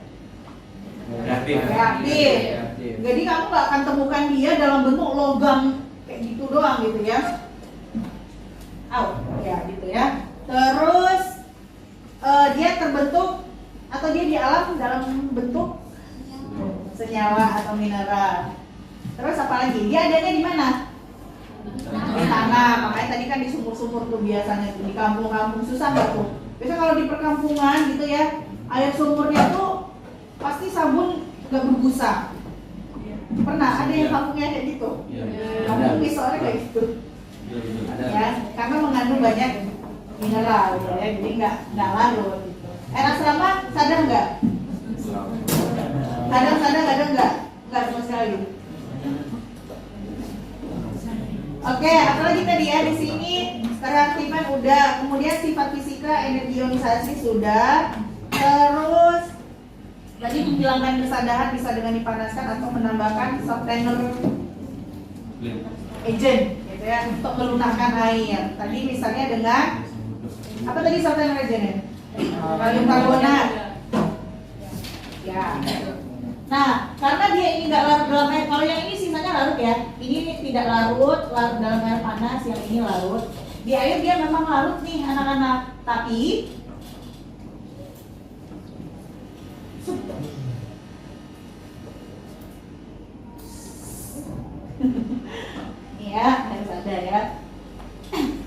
reaktif. Jadi kamu nggak akan temukan dia dalam bentuk logam kayak gitu doang gitu ya. Ya gitu ya. Terus dia terbentuk atau dia di alam dalam bentuk senyawa atau mineral. Terus apa lagi? Dia adanya di mana? Di tanah. Makanya tadi kan di sumur-sumur tuh biasanya tuh, di kampung-kampung susah nggak tuh? Biasanya kalau di perkampungan gitu ya, air sumurnya tuh pasti sabun nggak berbusa. Pernah ada yang kampungnya kayak gitu? Kampung misalnya kayak gitu. Ya, karena mengandung banyak mineral gitu ya, jadi nggak larut gitu. Air asrama sadar nggak? Kadang nggak sama sekali. Oke, apalagi tadi ya di sini kereaktifan udah, kemudian sifat fisika energi ionisasi sudah, terus tadi menghilangkan kesadaran bisa dengan dipanaskan atau menambahkan softener agent gitu ya untuk melunakkan air. Tadi misalnya dengan apa tadi softener agentnya? Kalium karbonat. Ya. Nah, karena dia ini nggak larut dalam air, kalau yang ini sisanya larut ya. Ini tidak larut dalam air panas, yang ini larut. Di air dia memang larut nih anak-anak, tapi ya, harus ada ya.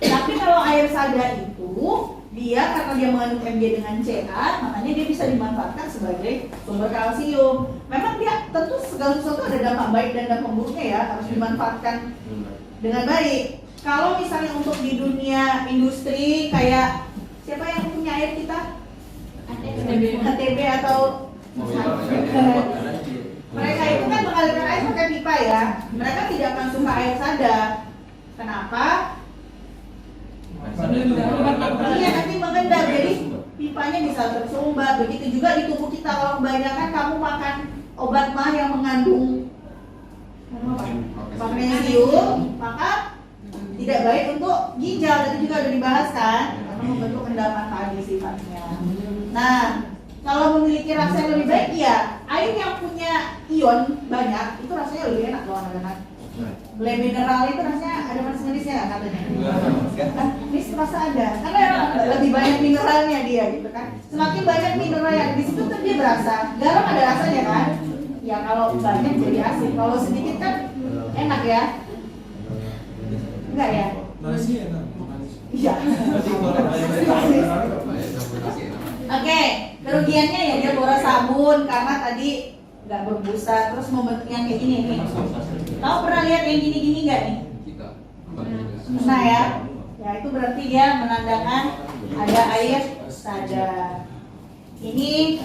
Tapi kalau air sada itu dia karena dia mengandung Mg dengan Ca, makanya dia bisa dimanfaatkan sebagai sumber kalsium. Memang dia tentu segala sesuatu ada dampak baik dan dampak buruknya ya, harus dimanfaatkan dengan baik. Kalau misalnya untuk di dunia industri kayak siapa yang punya air kita? HTB atau mereka itu kan mengalirkan air pakai pipa ya. Mereka tidak akan suka air sada. Kenapa? Iya, nanti mengendap, jadi pipanya bisa tersumbat. Begitu juga di tubuh kita, kalau kebanyakan kamu makan obat mah yang mengandung magnesium, maka tidak baik untuk ginjal. Tadi juga sudah dibahas kan, karena membentuk endapan tadi sifatnya. Nah, kalau memiliki rasa yang lebih baik ya, air yang punya ion banyak itu rasanya lebih enak loh anak-anak. Le mineral itu rasanya ada manis-manisnya nggak katanya? Ini rasa ada, karena lebih banyak mineralnya dia gitu kan. Semakin banyak mineral yang di situ tuh dia berasa. Garam ada rasanya kan? Ya kalau banyak jadi asin, kalau sedikit kan enak ya. Enggak ya? Nasi enak. Iya. Oke, kerugiannya ya dia boros sabun karena tadi nggak berbusa, terus membentuk yang kayak gini nih. Tahu pernah lihat yang gini-gini nggak nih? Nah ya, ya itu berarti dia menandakan ada air sada. Ini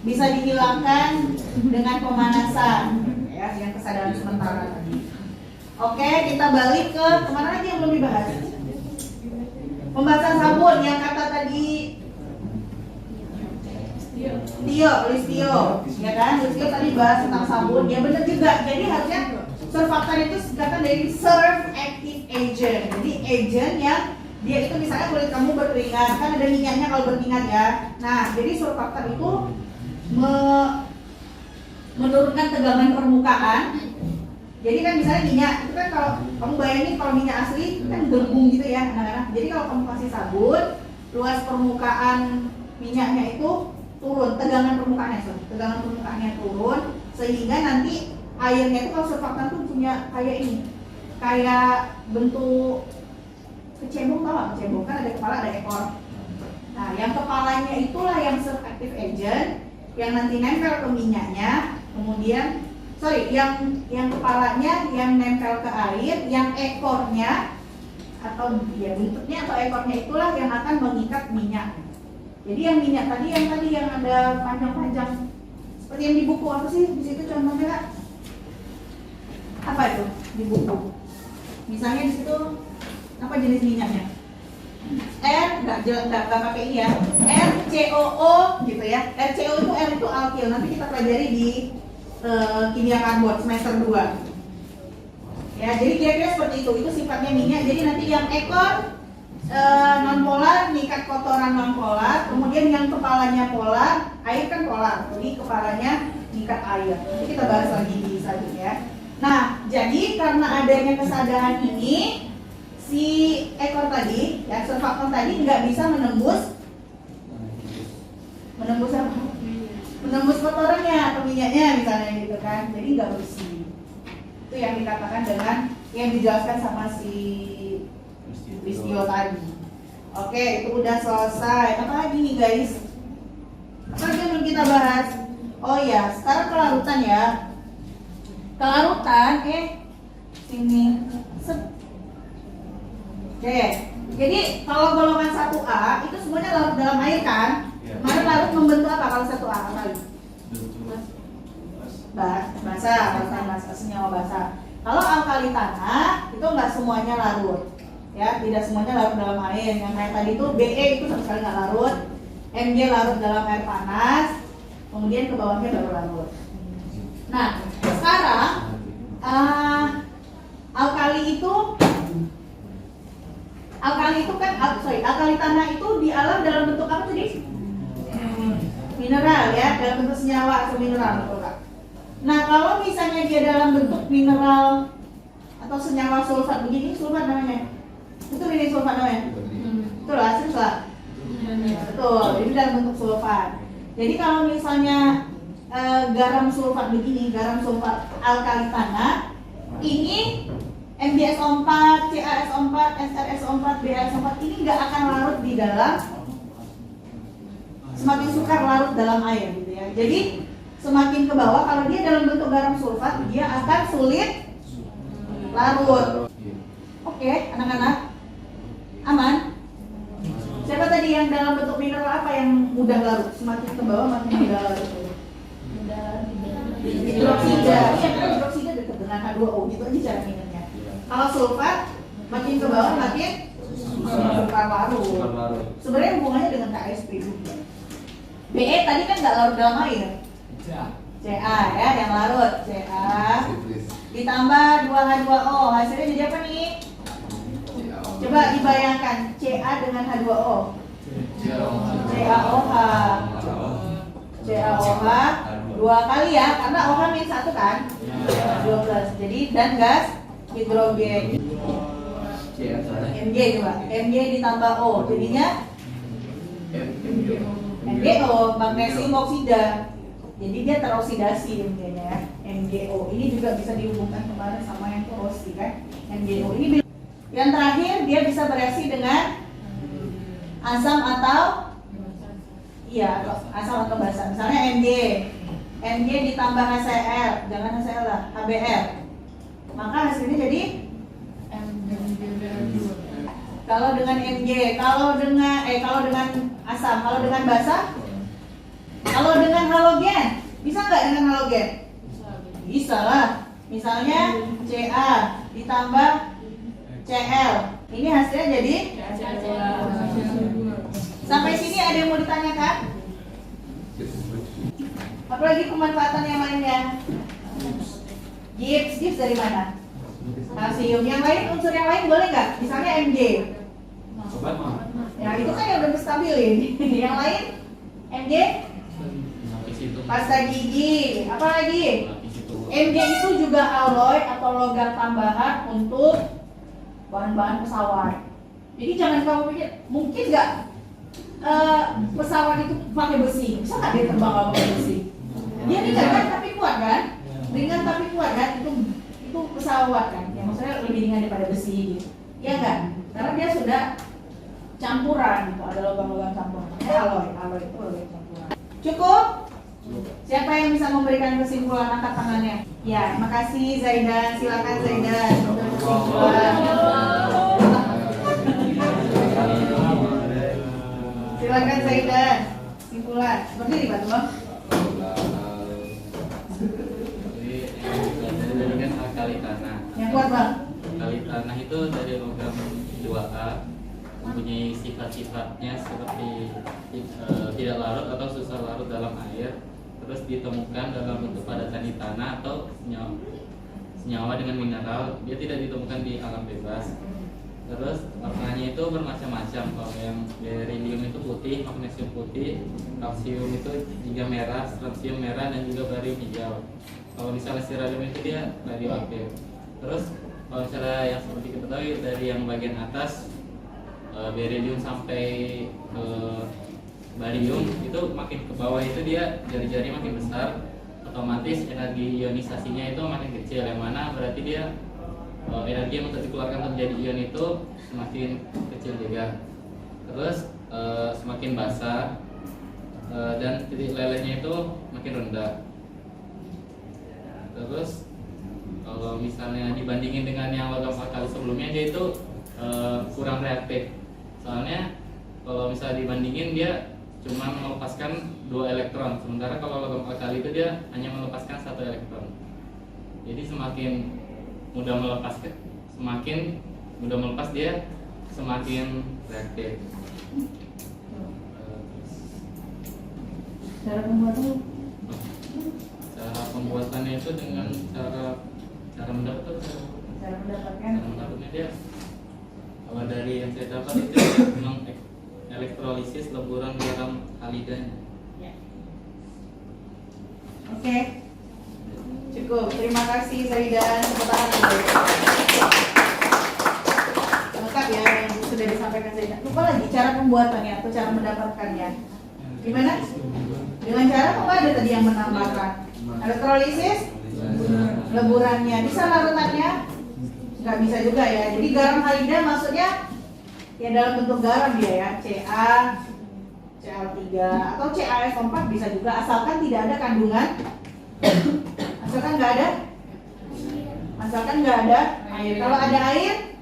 bisa dihilangkan dengan pemanasan, ya, yang kesadaran sementara tadi. Oke, kita balik ke kemana lagi yang belum dibahas? Pembahasan sabun yang kata tadi Listio, ya kan? Listio tadi bahas tentang sabun, ya benar juga. Jadi harusnya surfaktan itu singkatan dari surf active agent. Jadi agent yang dia itu misalnya kulit kamu berkeringat, kan ada minyaknya kalau berkeringat ya. Nah, jadi surfaktan itu menurunkan tegangan permukaan. Jadi kan misalnya minyak itu kan kalau kamu bayangin kalau minyak asli kan gelembung gitu ya anak-anak. Jadi kalau kamu kasih sabun, luas permukaan minyaknya itu turun, tegangan permukaannya turun, sehingga nanti airnya itu kalau surfaktan tuh punya kayak ini, kayak bentuk kecebong, tau gak kecebong? Kan ada kepala ada ekor. Nah yang kepalanya itulah yang surf active agent yang nanti nempel ke minyaknya, kemudian yang kepalanya yang nempel ke air, yang ekornya atau ya buntutnya atau ekornya itulah yang akan mengikat minyak. Jadi yang minyak tadi yang ada panjang-panjang seperti yang di buku apa sih di situ contohnya Kak? Apa itu di buku? Misalnya di situ apa jenis minyaknya? Nggak pakai I ya. RCOO gitu ya. RCO itu R itu alkil. Nanti kita pelajari di kimia karbon semester 2. Ya, jadi kira-kira seperti itu. Itu sifatnya minyak. Jadi nanti yang ekor non-polar, nikat kotoran non-polar, kemudian yang kepalanya polar, air kan polar, jadi kepalanya tingkat air. Nanti kita bahas lagi di selanjutnya. Nah, jadi karena adanya kesadaran ini, si ekor tadi, ya surfaktan tadi nggak bisa menembus apa? Menembus kotorannya atau minyaknya misalnya gitu kan. Jadi nggak bersih. Itu yang dikatakan dengan yang dijelaskan sama si Listio tadi. Oke, itu udah selesai. Apa lagi nih guys? Apa lagi yang belum kita bahas? Oh ya, sekarang kelarutan ya. Kelarutan, sini. Oke, jadi kalau golongan 1A itu semuanya larut dalam air kan? Kemarin larut membentuk apa kalau 1A? Apa lagi? Basah, senyawa basah. Kalau alkali tanah itu nggak semuanya larut, ya tidak semuanya larut dalam air. Yang kayak tadi itu BE itu sama sekali nggak larut, MG larut dalam air panas, kemudian ke bawahnya baru larut. Nah sekarang alkali tanah itu di alam dalam bentuk apa tadi? Mineral ya, dalam bentuk senyawa atau mineral, betul Kak? Nah kalau misalnya dia dalam bentuk mineral atau senyawa sulfat begini, sulfat namanya. Betul ini sulfat namanya? Betul lah, sulfat. Betul, ini dalam bentuk sulfat. Jadi kalau misalnya garam sulfat begini, garam sulfat alkali tanah, ini MgSO4, CaSO4, SrSO4, BaSO4 ini nggak akan larut di dalam, semakin sukar larut dalam air gitu ya. Jadi semakin ke bawah, kalau dia dalam bentuk garam sulfat, dia akan sulit larut. Oke, anak-anak, aman? Siapa tadi yang dalam bentuk mineral apa yang mudah larut? Semakin ke bawah, makin mudah larut. Hidroksida, hidroksida dekat dengan H2O, gitu aja cara minumnya. Kalau sulfat, makin ke bawah, makin sukar larut. Sebenarnya hubungannya dengan KSP juga. BE tadi kan nggak larut dalam air. Ca ya, yang larut Ca ditambah 2H2O, hasilnya jadi apa nih? Coba dibayangkan Ca dengan H2O. CaOH. CaOH 2 kali ya, karena OH min 1 kan? 12. Jadi dan gas hidrogen. Mg coba. Mg ditambah O, jadinya MgO, magnesium oksida. Jadi dia teroksidasi MG-nya, MgO. Ini juga bisa dihubungkan kemarin sama yang korosi kan, MgO. Ini yang terakhir dia bisa bereaksi dengan asam atau asam atau basa. Misalnya Mg ditambah HCl, jangan HCl lah, HBr. Maka hasilnya jadi kalau dengan Mg, kalau dengan asam, kalau dengan basa. Kalau dengan halogen, bisa nggak dengan halogen? Bisa lah. Misalnya Ca ditambah Cl. Ini hasilnya jadi? Sampai sini ada yang mau ditanyakan? Apalagi pemanfaatan yang lainnya? Gips dari mana? Kalsium. Yang lain, unsur yang lain boleh nggak? Misalnya Mg. Ya itu kan yang udah stabilin. Yang lain? Mg? Pasta gigi, apa lagi? Mg itu juga alloy atau logam tambahan untuk bahan-bahan pesawat. Jadi jangan kamu pikir, mungkin nggak pesawat itu pakai besi, bisa nggak dia terbang kalau pakai besi? Dia ringan kan tapi kuat kan? Ringan tapi kuat kan? Itu pesawat kan? Ya maksudnya lebih ringan daripada besi gitu. Iya kan? Karena dia sudah campuran gitu, ada logam-logam campuran. Alloy itu logam campuran. Cukup? Siapa yang bisa memberikan kesimpulan, angkat tangannya? Ya, makasih Zaidan. Silakan Zaidan. Silakan Zaidan. Kesimpulan. Seperti ini Pak Tumang. Jadi kan alkali tanah. Yang kuat Bang. Alkali tanah itu dari logam 2A, mempunyai sifat-sifatnya seperti tidak larut atau susah larut dalam air, terus ditemukan dalam bentuk padatan di tanah atau senyawa dengan mineral. Dia tidak ditemukan di alam bebas. Terus warnanya itu bermacam-macam. Kalau yang beryllium itu putih, magnesium putih, kalsium itu juga merah, strontium merah, dan juga barium hijau. Kalau misalnya strontium itu dia radioaktif. Terus kalau misalnya yang seperti kita tahu dari yang bagian atas beryllium sampai barium itu makin ke bawah itu dia jari-jari makin besar, otomatis energi ionisasinya itu makin kecil, yang mana berarti dia energi yang untuk dikeluarkan menjadi ion itu semakin kecil juga. Terus semakin basah dan titik lelehnya itu makin rendah. Terus kalau misalnya dibandingin dengan yang logam alkali sebelumnya, dia itu kurang reaktif. Soalnya kalau misalnya dibandingin dia cuma melepaskan 2 elektron, sementara kalau logam alkali itu dia hanya melepaskan 1 elektron. Jadi semakin mudah melepas dia semakin reaktif. Cara pembuatannya itu dengan cara mendapatnya dia, kalau dari yang saya dapat itu memang elektrolisis leburan garam halidanya. Oke. Cukup. Terima kasih Zaidan. Lengkap ya yang sudah disampaikan Zaidan. Lupa lagi cara pembuatannya atau cara mendapatkannya. Gimana? Dengan cara apa ada tadi yang menambahkan? Elektrolisis, leburannya. Bisa larutannya? Nggak bisa juga ya. Jadi garam halida maksudnya ya dalam bentuk garam dia ya, Ca, Cl3 atau CaF4 bisa juga, asalkan tidak ada kandungan, asalkan nggak ada air. Kalau ada air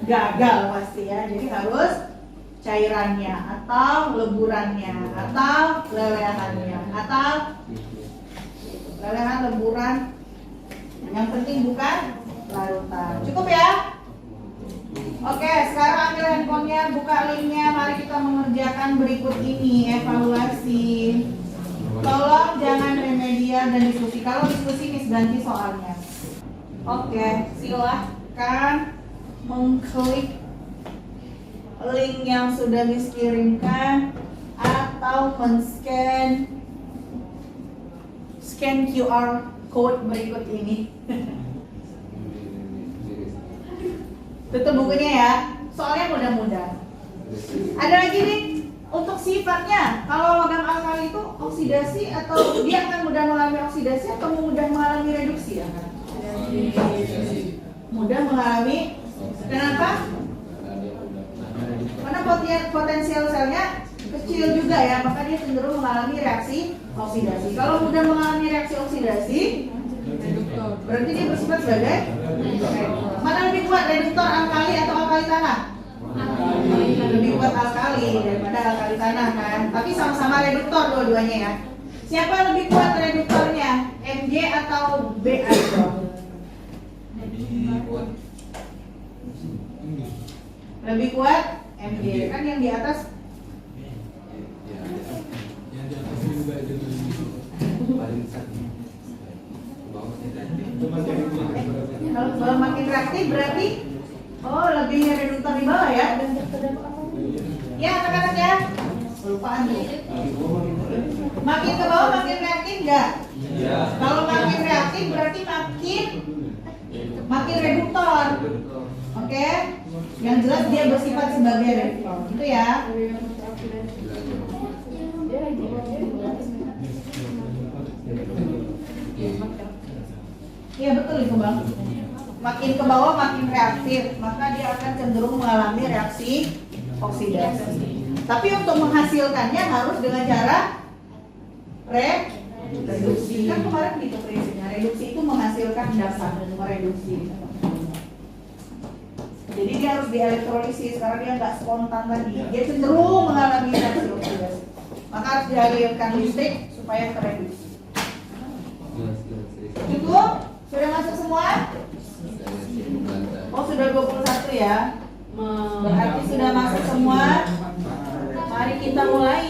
gagal pasti ya. Jadi harus cairannya atau leburannya atau lelehannya atau lelehan leburan. Yang penting bukan larutan. Cukup ya? Oke, sekarang ambil handphonenya, buka linknya. Mari kita mengerjakan berikut ini, evaluasi. Tolong jangan remedial dan diskusi. Kalau diskusi Miss ganti soalnya. Oke, silahkan mengklik link yang sudah Miss kirimkan atau men-scan QR code berikut ini. Tutup bukunya ya, soalnya mudah-mudah. Ada lagi nih untuk sifatnya. Kalau logam alkali itu oksidasi atau dia akan mudah mengalami oksidasi atau mudah mengalami reduksi ya kan? Mudah mengalami. Kenapa? Karena potensial selnya kecil juga ya, maka dia cenderung mengalami reaksi oksidasi. Kalau mudah mengalami reaksi oksidasi, berarti dia bersifat sebagai reduktor. Mana lebih kuat, reduktor alkali atau alkali tanah? Lebih kuat alkali daripada alkali tanah kan. Tapi sama-sama reduktor dua-duanya ya. Siapa yang lebih kuat reduktornya? Mg atau Ba? Lebih kuat Mg. Kan yang di atas kalau makin reaktif berarti lebih reduktor di bawah ya. Ya anak-anak ya. Kelupaan nih. Makin ke bawah makin reaktif enggak? Iya. Kalau makin reaktif berarti makin reduktor. Oke? Yang jelas dia bersifat sebagai reduktor. Gitu ya. Iya betul itu Bang. Makin ke bawah makin reaktif, maka dia akan cenderung mengalami reaksi oksidasi. Tapi untuk menghasilkannya harus dengan cara reduksi. Kan kemarin gitu prinsipnya. Reduksi itu menghasilkan dasar, mereduksi. Jadi dia harus dielektrolisis karena dia nggak spontan tadi. Dia cenderung mengalami reaksi oksidasi. Maka harus dialirkan listrik supaya tereduksi. Cukup? Sudah masuk semua? Oh sudah 21 ya. Berarti sudah masuk semua. Mari kita mulai.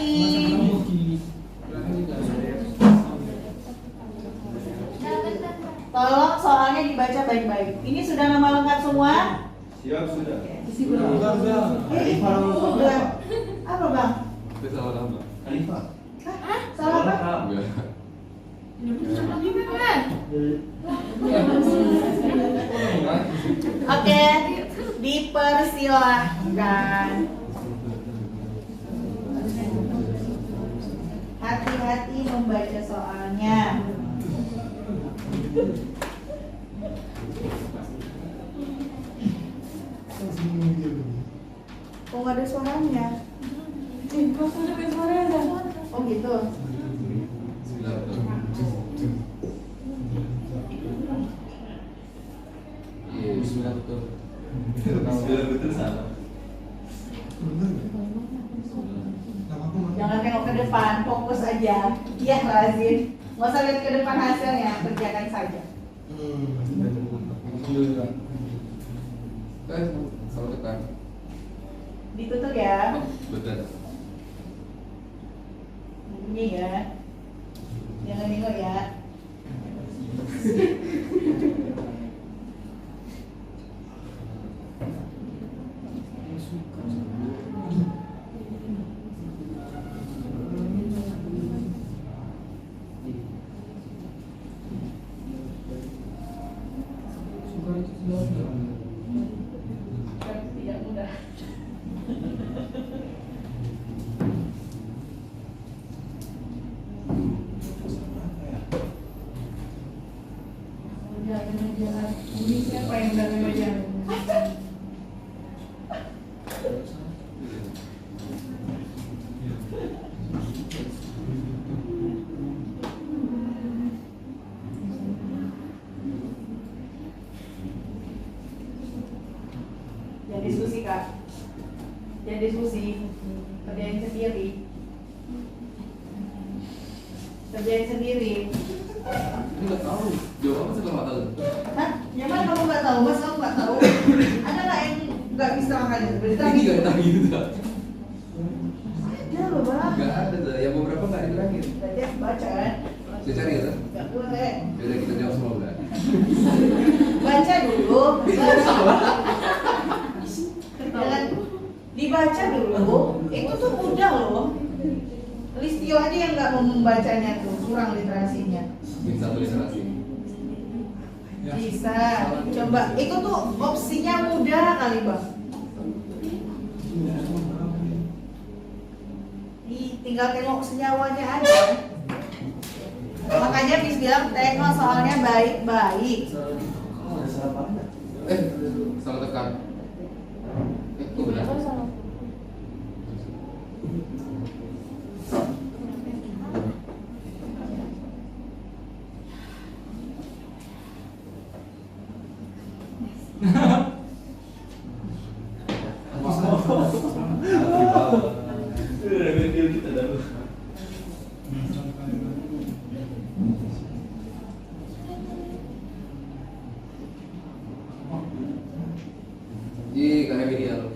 Tolong soalnya dibaca baik-baik. Ini sudah nama lengkap semua? Siap sudah. Udah. Apa bang? Itu salah nama. Khalifah. Hah? Salah apa? Oke, dipersilahkan. Hati-hati membaca soalnya. Oh, nggak ada suaranya. Kok sudah kayak suaranya? Oh gitu. Iya, bismillah betul. Bismillah betul salah. Jangan tengok ke depan, fokus aja. Iya, Razin. Nggak usah lihat ke depan hasilnya, kerjakan saja. Alhamdulillah. Salah tekan. Ditutup ya. Betul. Bunyi ya. Jangan nengok ya. Tidak mudah. Jalan-jalan. Ini siapa yang jalan-jalan? Jangan diskusi kak. Jangan diskusi. Kerjain sendiri. Kerjain sendiri. Enggak tahu. Jawab apa sih kalau nggak tahu? Hah? Yang mana kamu nggak tahu? Mas kamu nggak tahu? Ada nggak yang nggak bisa makan itu? Berita Ini nggak tahu gitu tak? Ada loh bang. Nggak ada tuh. Yang beberapa nggak diterakhir. Tadi aku baca kan? Saya cari ya. Nggak boleh. Yaudah kita jawab semua udah. Baca dulu. Jangan dibaca dulu. Itu tuh mudah loh. Listio aja yang nggak mau membacanya tuh, kurang literasinya. Min satu literasi. Bisa. Coba. Itu tuh opsinya mudah kali bang. Tinggal tengok senyawanya aja. Makanya bis bilang tengok soalnya baik-baik. Salah tekan. Itu benar. Kita dulu. Ih, karena media lo.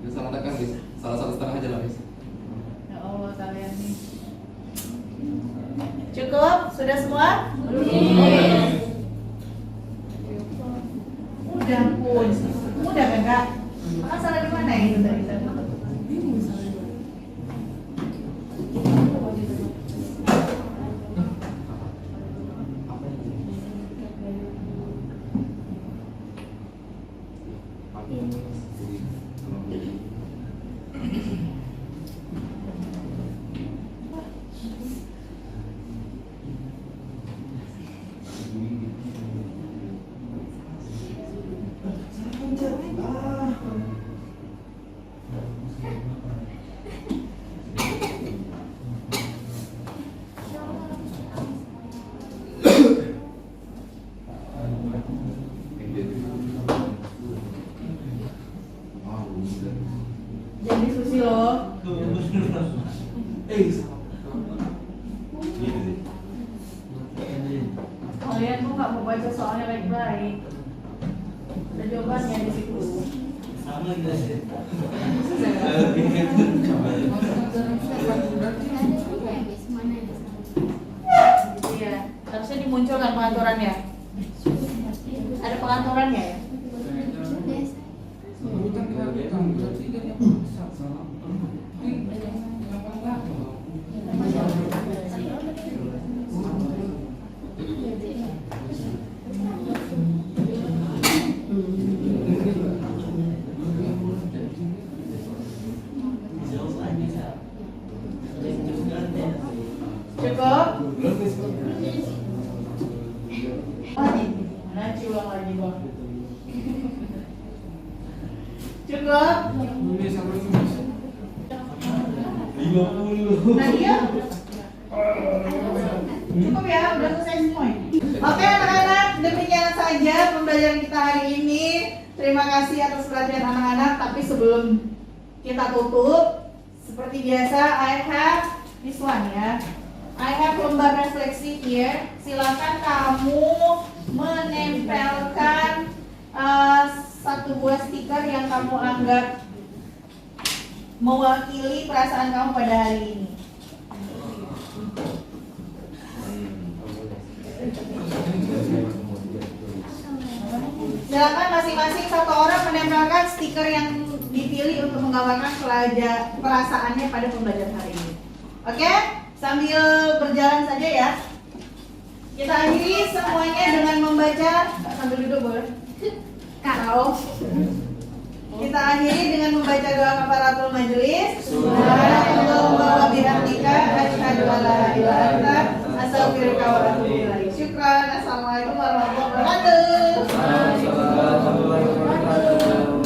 Itu salah tekan bis. Salah satu setengah aja lah bis. Ya Allah kalian nih. Cukup? Sudah semua? Udah pun. Udah kan kak? Maka salah di mana itu tadi? Bingung misalnya. Jangan diskusi loh. Kalian tuh nggak mau baca soalnya baik-baik. Ada jawabannya di situ. Sama kita sih. Iya. Harusnya dimunculkan pengaturannya. Ada pengaturannya ya? Hutang kena hutang, berarti dia yang maksa. Ini yang paling lama. Cukup? Nanti ulang lagi bang. Cukup? Ini sama ini. 50. Nadia? Cukup ya, udah selesai semua. Oke anak-anak, demikian saja pembelajaran kita hari ini. Terima kasih atas perhatian anak-anak. Tapi sebelum kita tutup, seperti biasa, I have this one ya. I have lembar refleksi here. Silakan kamu menempelkan satu buah stiker yang kamu anggap mewakili perasaan kamu pada hari ini. Silakan masing-masing satu orang menempelkan stiker yang dipilih untuk menggambarkan perasaannya pada pembelajaran hari ini. Oke? Sambil berjalan saja ya. Kita akhiri semuanya dengan membaca, sambil duduk boleh? Kau. Kita akhiri dengan membaca doa kafaratul majelis. Subhanallahumma wa bihamdika asyhadu an la ilaha illa anta astaghfiruka wa atubu ilaik. Syukran. Assalamualaikum warahmatullahi wabarakatuh.